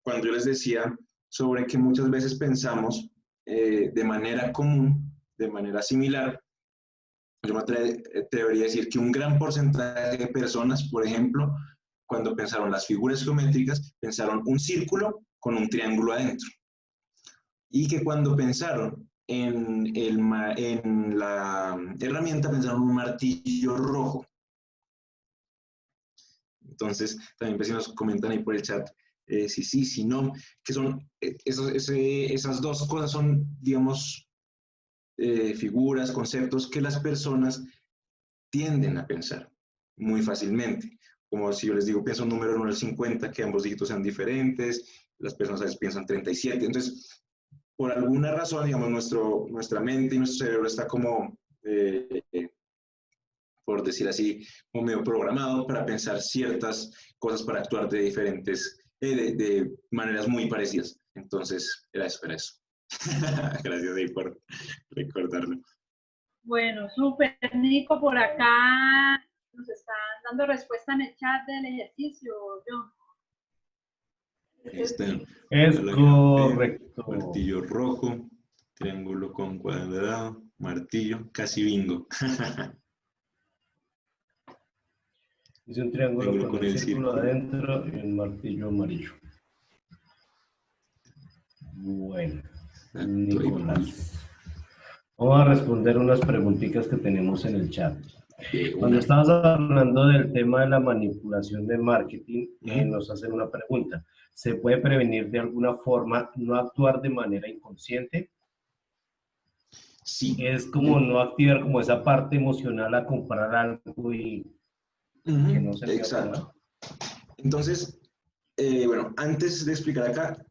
cuando yo les decía sobre que muchas veces pensamos de manera común, de manera similar. Yo me atrevería a decir que un gran porcentaje de personas, por ejemplo, cuando pensaron las figuras geométricas, pensaron un círculo con un triángulo adentro. Y que cuando pensaron en la herramienta, pensaron un martillo rojo. Entonces, también pues, si nos comentan ahí por el chat, si no, que son, esas dos cosas son, digamos, figuras, conceptos que las personas tienden a pensar muy fácilmente. Como si yo les digo, pienso un número en 1 al 50, que ambos dígitos sean diferentes, las personas a veces piensan 37. Entonces, por alguna razón, digamos, nuestra mente y nuestro cerebro está como, por decir así, como medio programado para pensar ciertas cosas, para actuar de diferentes, de maneras muy parecidas. Entonces, era eso. Gracias ahí por recordarlo. Bueno, súper, Nico, por acá nos están dando respuesta en el chat del ejercicio, John. Es correcto. Martillo rojo, triángulo con cuadrado, martillo, casi bingo. Es un triángulo con el círculo adentro y un martillo amarillo. Bueno, Nicolás. Vamos a responder unas preguntitas que tenemos en el chat. Cuando estabas hablando del tema de la manipulación de marketing, nos hacen una pregunta. ¿Se puede prevenir de alguna forma no actuar de manera inconsciente? Sí. Es como no activar como esa parte emocional a comprar algo y que no se exacto. Entonces, bueno, antes de explicar acá,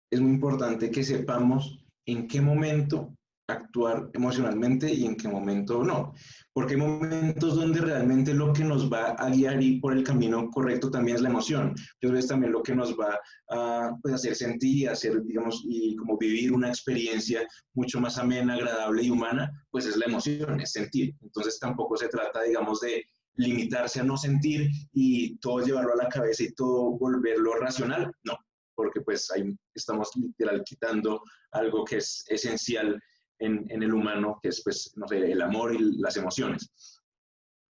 es muy importante que sepamos en qué momento actuar emocionalmente y en qué momento no. Porque hay momentos donde realmente lo que nos va a guiar y por el camino correcto también es la emoción. Entonces también lo que nos va a pues, hacer sentir, hacer, digamos, y como vivir una experiencia mucho más amena, agradable y humana, pues es la emoción, es sentir. Entonces tampoco se trata, digamos, de limitarse a no sentir y todo llevarlo a la cabeza y todo volverlo racional, no, porque pues ahí estamos literal quitando algo que es esencial en el humano, que es pues, no sé, el amor y las emociones.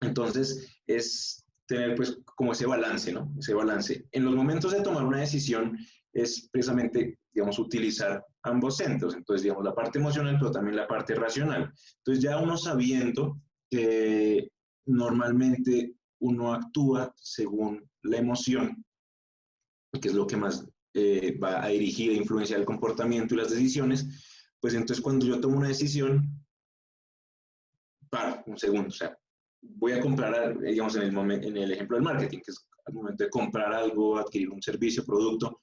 Entonces es tener pues como ese balance, ¿no? Ese balance. En los momentos de tomar una decisión es precisamente, digamos, utilizar ambos centros, entonces digamos la parte emocional, pero también la parte racional. Entonces ya uno sabiendo que normalmente uno actúa según la emoción, que es lo que más va a dirigir e influenciar el comportamiento y las decisiones, pues entonces cuando yo tomo una decisión, paro un segundo, o sea, voy a comprar, digamos, en el ejemplo del marketing, que es al momento de comprar algo, adquirir un servicio, producto.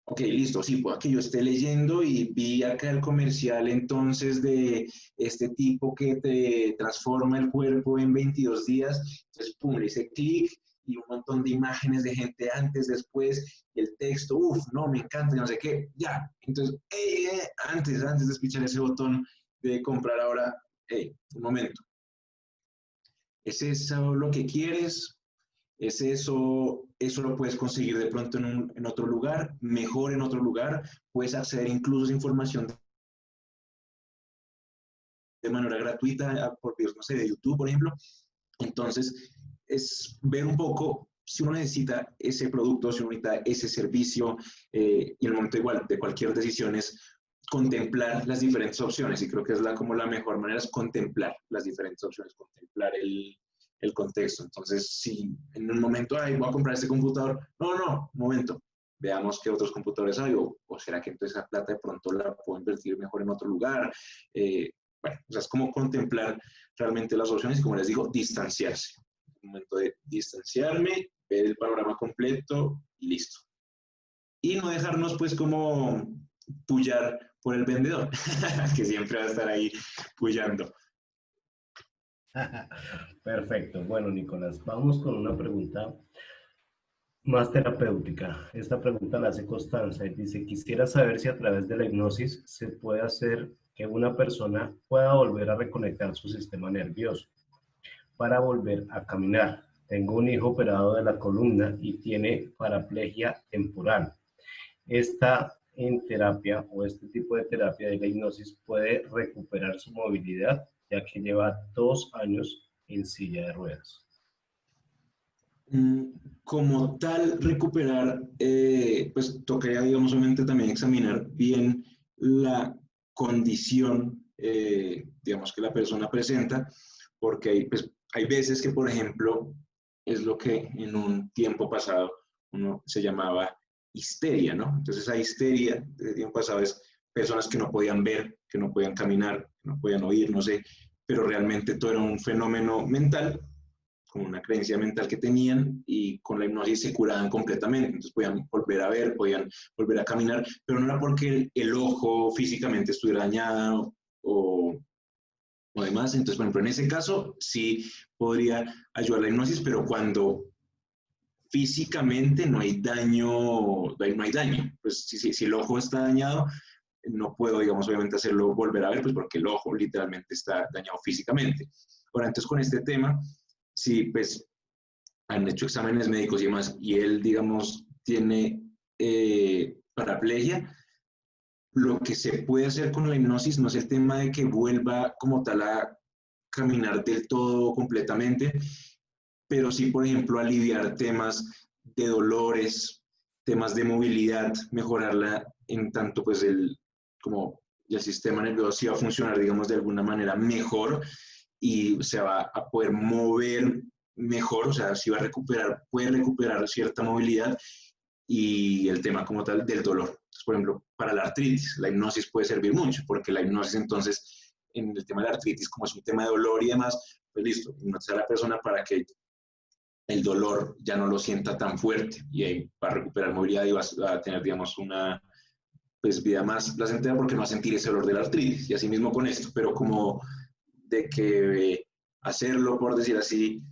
Ok, listo, sí, puede que yo esté leyendo y vi acá el comercial entonces de este tipo que te transforma el cuerpo en 22 días, entonces pum, le hice clic y un montón de imágenes de gente antes, después, el texto, uff, no, me encanta, no sé qué, ya, entonces, antes de pichar ese botón de comprar ahora, un momento, ¿es eso lo que quieres? ¿Es eso lo puedes conseguir de pronto en otro lugar, mejor en otro lugar? Puedes acceder incluso a esa información de manera gratuita por videos, no sé, de YouTube, por ejemplo. Entonces, es ver un poco si uno necesita ese producto, si uno necesita ese servicio, y en el momento igual de cualquier decisión es contemplar las diferentes opciones, y creo que es como la mejor manera es contemplar las diferentes opciones, contemplar el contexto. Entonces, si en un momento, ay, voy a comprar este computador, no, un momento, veamos qué otros computadores hay, o será que entonces esa plata de pronto la puedo invertir mejor en otro lugar. Bueno, o sea, es como contemplar realmente las opciones y, como les digo, distanciarse. Un momento de distanciarme, ver el panorama completo y listo. Y no dejarnos pues como pullar por el vendedor, que siempre va a estar ahí pullando. Perfecto. Bueno, Nicolás, vamos con una pregunta más terapéutica. Esta pregunta la hace Constanza y dice, quisiera saber si a través de la hipnosis se puede hacer que una persona pueda volver a reconectar su sistema nervioso para volver a caminar. Tengo un hijo operado de la columna y tiene paraplegia temporal. Esta en terapia o este tipo de terapia de la hipnosis puede recuperar su movilidad, ya que lleva 2 años en silla de ruedas. Como tal, recuperar, pues tocaría, digamos, obviamente también examinar bien la condición, digamos, que la persona presenta, porque hay veces que, por ejemplo, es lo que en un tiempo pasado uno se llamaba histeria, ¿no? Entonces, esa histeria del tiempo pasado es personas que no podían ver, que no podían caminar, que no podían oír, no sé, pero realmente todo era un fenómeno mental, como una creencia mental que tenían, y con la hipnosis se curaban completamente. Entonces podían volver a ver, podían volver a caminar, pero no era porque el ojo físicamente estuviera dañado o demás. Entonces, por ejemplo, en ese caso sí podría ayudar la hipnosis, pero cuando físicamente no hay daño, no hay daño. Pues si el ojo está dañado, no puedo, digamos, obviamente hacerlo volver a ver, pues porque el ojo literalmente está dañado físicamente. Ahora, entonces con este tema, si pues han hecho exámenes médicos y demás, y él, digamos, tiene paraplegia, lo que se puede hacer con la hipnosis no es el tema de que vuelva como tal a caminar del todo completamente, pero sí, por ejemplo, aliviar temas de dolores, temas de movilidad, mejorarla en tanto pues como el sistema nervioso sí va a funcionar, digamos, de alguna manera mejor, y se va a poder mover mejor, o sea, sí va a recuperar, puede recuperar cierta movilidad, y el tema como tal del dolor. Entonces, por ejemplo, para la artritis, la hipnosis puede servir mucho, porque la hipnosis entonces, en el tema de la artritis, como es un tema de dolor y demás, pues listo, hipnotizar a la persona para que el dolor ya no lo sienta tan fuerte y ahí va a recuperar movilidad y va a tener, digamos, una pues, vida más placentera porque no va a sentir ese dolor de la artritis. Y así mismo con esto, pero como de que hacerlo, por decir así,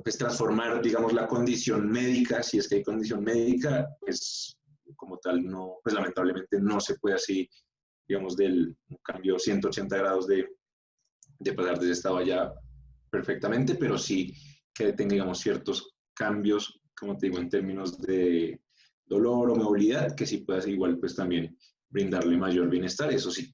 pues transformar, digamos, la condición médica, si es que hay condición médica, pues como tal, no, pues lamentablemente no se puede así, digamos, del cambio 180 grados de pasar de ese estado allá perfectamente, pero sí que tenga, digamos, ciertos cambios, como te digo, en términos de dolor o movilidad, que sí puedas igual, pues también brindarle mayor bienestar, eso sí.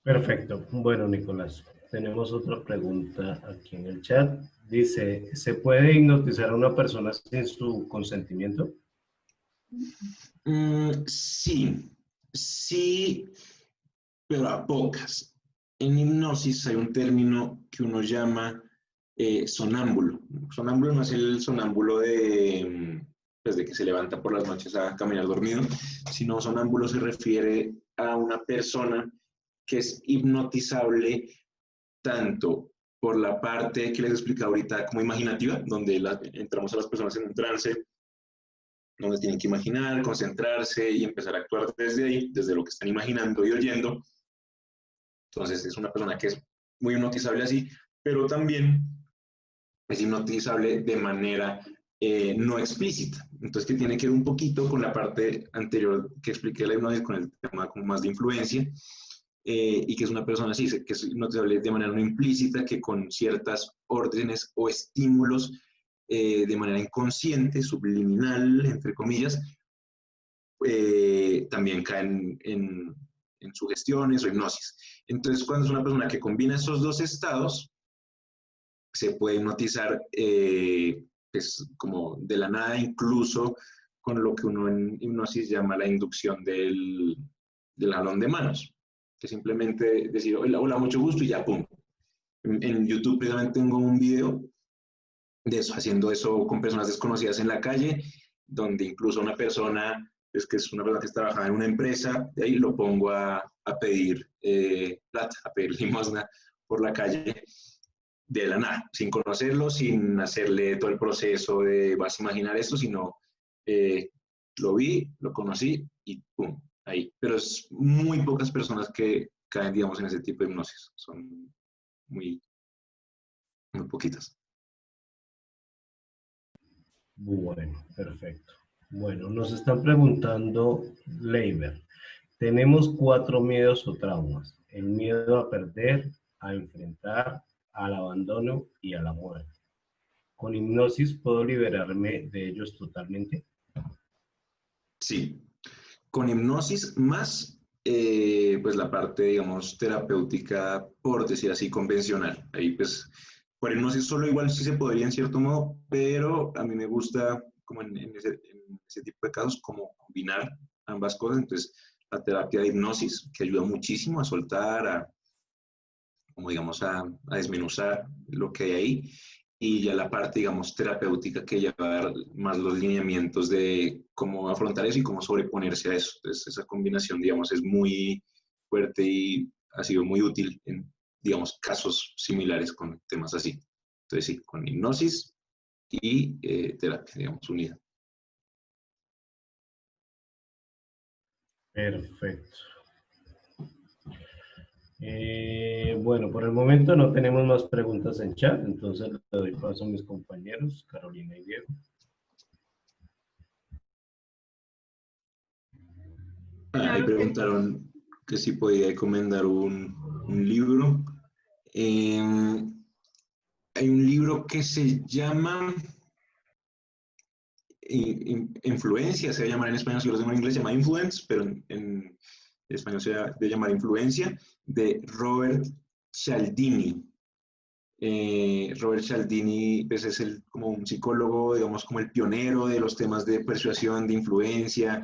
Perfecto. Bueno, Nicolás, tenemos otra pregunta aquí en el chat. Dice, ¿se puede hipnotizar a una persona sin su consentimiento? Sí, sí, pero a pocas. En hipnosis hay un término que uno llama sonámbulo. Sonámbulo no es el sonámbulo pues de que se levanta por las noches a caminar dormido, sino sonámbulo se refiere a una persona que es hipnotizable tanto por la parte que les he explicado ahorita como imaginativa, donde entramos a las personas en un trance, donde tienen que imaginar, concentrarse y empezar a actuar desde ahí, desde lo que están imaginando y oyendo. Entonces es una persona que es muy hipnotizable así, pero también es hipnotizable de manera no explícita. Entonces que tiene que ver un poquito con la parte anterior que expliqué de la hipnosis, con el tema como más de influencia, y que es una persona así, que es hipnotizable de manera no implícita, que con ciertas órdenes o estímulos de manera inconsciente, subliminal, entre comillas, también caen en sugestiones o hipnosis. Entonces, cuando es una persona que combina esos dos estados, se puede hipnotizar pues, como de la nada, incluso con lo que uno en hipnosis llama la inducción del jalón de manos, que simplemente decir, hola, hola, mucho gusto y ya, pum. En YouTube precisamente tengo un video de eso, haciendo eso con personas desconocidas en la calle, donde incluso una persona, que es una persona que trabajaba en una empresa, de ahí lo pongo a pedir plata, a pedir limosna por la calle, de la nada, sin conocerlo, sin hacerle todo el proceso de vas a imaginar esto, sino lo vi, lo conocí y pum, ahí. Pero es muy pocas personas que caen, digamos, en ese tipo de hipnosis. Son muy, muy poquitas. Bueno, perfecto. Bueno, nos están preguntando, Leiber, tenemos 4 miedos o traumas. El miedo a perder, a enfrentar, al abandono y a la muerte. ¿Con hipnosis puedo liberarme de ellos totalmente? Sí. Con hipnosis más, pues la parte, digamos, terapéutica, por decir así, convencional. Ahí, pues, por hipnosis solo igual sí se podría en cierto modo, pero a mí me gusta, como en ese tipo de casos, como combinar ambas cosas. Entonces, la terapia de hipnosis, que ayuda muchísimo a soltar, como digamos, a desmenuzar lo que hay ahí. Y ya la parte, digamos, terapéutica que ya va a dar más los lineamientos de cómo afrontar eso y cómo sobreponerse a eso. Entonces, esa combinación, digamos, es muy fuerte y ha sido muy útil en, digamos, casos similares con temas así. Entonces, sí, con hipnosis y terapia, digamos, unida. Perfecto. Bueno, por el momento no tenemos más preguntas en chat, entonces le doy paso a mis compañeros, Carolina y Diego. Ahí preguntaron que si podía recomendar un libro. Hay un libro que se llama Influencia, se va a llamar en español, si lo tengo en inglés, se llama Influence, pero en español se va a llamar Influencia, de Robert Cialdini. Robert Cialdini pues, es como un psicólogo, digamos, como el pionero de los temas de persuasión, de influencia.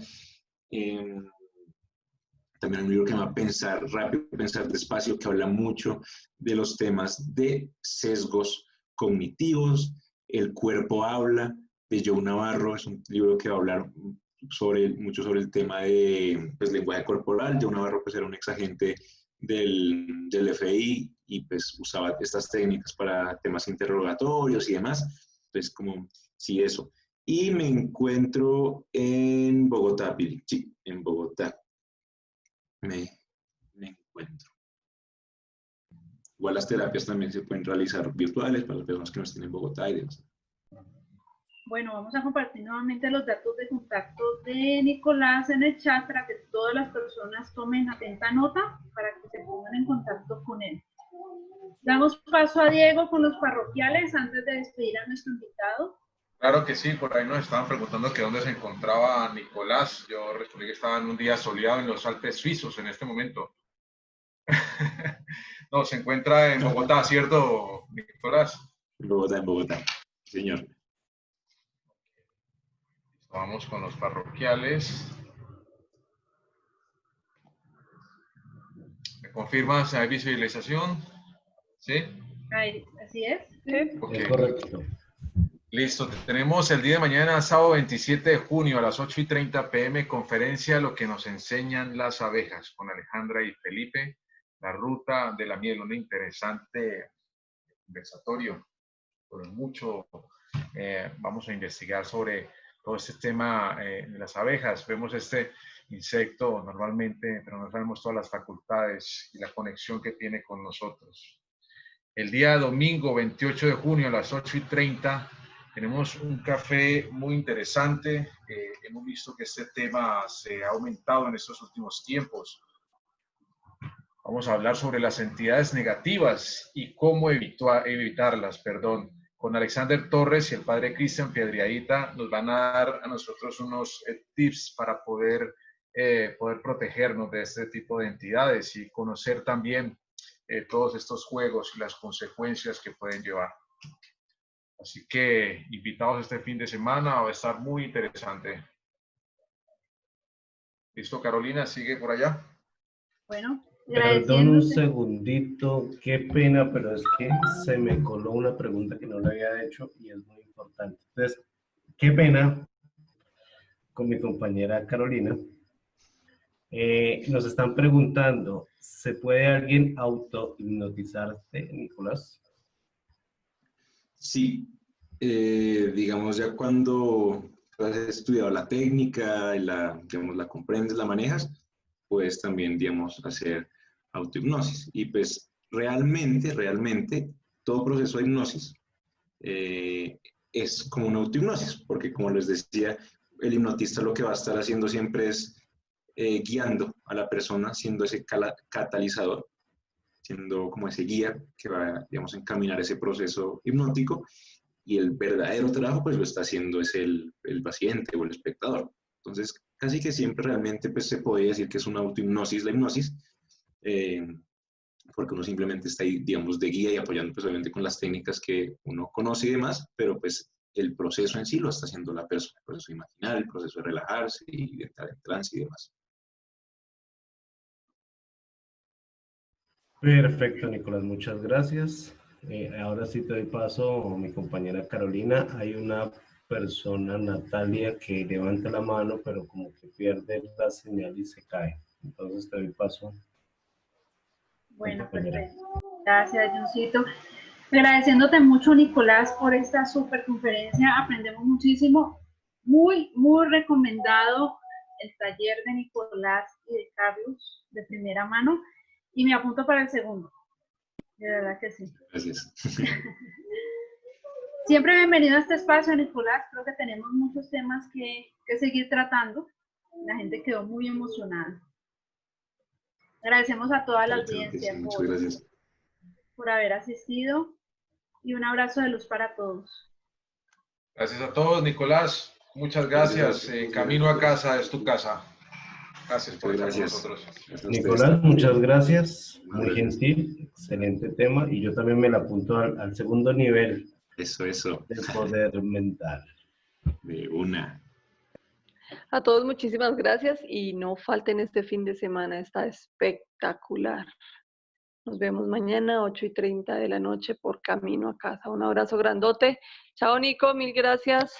También hay un libro que se llama Pensar rápido, pensar despacio, que habla mucho de los temas de sesgos cognitivos. El cuerpo habla, de Joe Navarro, es un libro que va a hablar mucho sobre el tema de pues, lenguaje corporal. Joe Navarro pues, era un exagente del FBI y pues usaba estas técnicas para temas interrogatorios y demás. Entonces, como, sí, eso. Y me encuentro en Bogotá, Billy. Sí, en Bogotá. Me encuentro. Igual las terapias también se pueden realizar virtuales para las personas que no estén en Bogotá y demás. Bueno, vamos a compartir nuevamente los datos de contacto de Nicolás en el chat para que todas las personas tomen atenta nota para que se pongan en contacto con él. Damos paso a Diego con los parroquiales antes de despedir a nuestro invitado. Claro que sí, por ahí nos estaban preguntando que dónde se encontraba Nicolás. Yo respondí que estaba en un día soleado en los Alpes suizos en este momento. No, se encuentra en Bogotá, ¿cierto, Nicolás? En Bogotá, señor. Vamos con los parroquiales. ¿Me confirma si hay visualización? ¿Sí? Ahí, así es. Sí. Okay. Es correcto. Listo, tenemos el día de mañana, sábado 27 de junio a las 8:30 p.m. conferencia Lo que nos enseñan las abejas con Alejandra y Felipe, la ruta de la miel, un interesante conversatorio. Por mucho vamos a investigar sobre todo este tema de las abejas. Vemos este insecto normalmente, pero no sabemos todas las facultades y la conexión que tiene con nosotros. El día domingo 28 de junio a las 8:30 tenemos un café muy interesante. Hemos visto que este tema se ha aumentado en estos últimos tiempos. Vamos a hablar sobre las entidades negativas y cómo evitarlas, con Alexander Torres y el padre Cristian Piedriadita. Nos van a dar a nosotros unos tips para poder protegernos de este tipo de entidades y conocer también todos estos juegos y las consecuencias que pueden llevar. Así que invitados este fin de semana, va a estar muy interesante. ¿Listo, Carolina? ¿Sigue por allá? Bueno, perdón un segundito, qué pena, pero es que se me coló una pregunta que no le había hecho y es muy importante. Entonces, qué pena con mi compañera Carolina. Nos están preguntando, ¿se puede alguien auto-hipnotizarse, Nicolás? Sí, digamos ya cuando has estudiado la técnica, digamos, la comprendes, la manejas, puedes también, digamos, hacer autohipnosis. Y pues realmente, todo proceso de hipnosis es como una autohipnosis, porque como les decía, el hipnotista lo que va a estar haciendo siempre es guiando a la persona, siendo ese catalizador, siendo como ese guía que va, digamos, a encaminar ese proceso hipnótico, y el verdadero trabajo pues lo está haciendo es el paciente o el espectador. Entonces, casi que siempre realmente pues se podría decir que es una autohipnosis la hipnosis, porque uno simplemente está ahí, digamos, de guía y apoyando pues obviamente con las técnicas que uno conoce y demás, pero pues el proceso en sí lo está haciendo la persona, el proceso de imaginar, el proceso de relajarse y de entrar en trance y demás. Perfecto, Nicolás, muchas gracias. Ahora sí te doy paso a mi compañera Carolina. Hay una persona, Natalia, que levanta la mano, pero como que pierde la señal y se cae. Entonces te doy paso. Bueno, perfecto. Gracias, Johncito. Agradeciéndote mucho, Nicolás, por esta súper conferencia. Aprendemos muchísimo. Muy recomendado el taller de Nicolás y de Carlos de primera mano. Y me apunto para el segundo. De verdad que sí. Gracias. Siempre bienvenido a este espacio, Nicolás. Creo que tenemos muchos temas que seguir tratando. La gente quedó muy emocionada. Agradecemos a toda la audiencia por haber asistido y un abrazo de luz para todos. Gracias a todos, Nicolás. Muchas gracias. Camino a casa es tu casa. Gracias por estar con nosotros. Nicolás, muchas gracias. Muy gentil, excelente tema. Y yo también me la apunto al segundo nivel. Eso. De poder mental. De una. A todos muchísimas gracias y no falten este fin de semana, está espectacular. Nos vemos mañana 8:30 de la noche por Camino a Casa. Un abrazo grandote. Chao, Nico, mil gracias.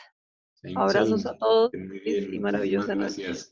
Abrazos a todos y maravillosa noche. Gracias.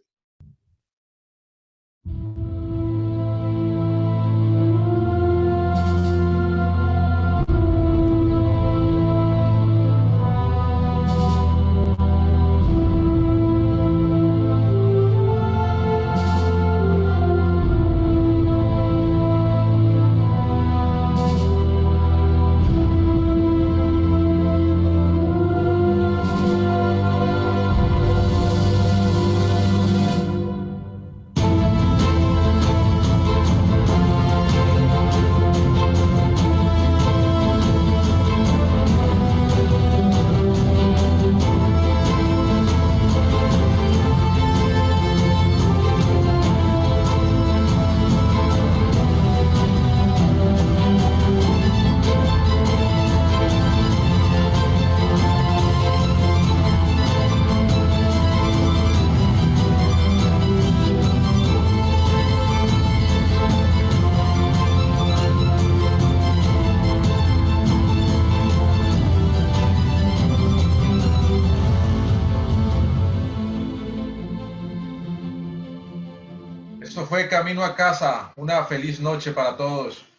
fue Camino a Casa. Una feliz noche para todos.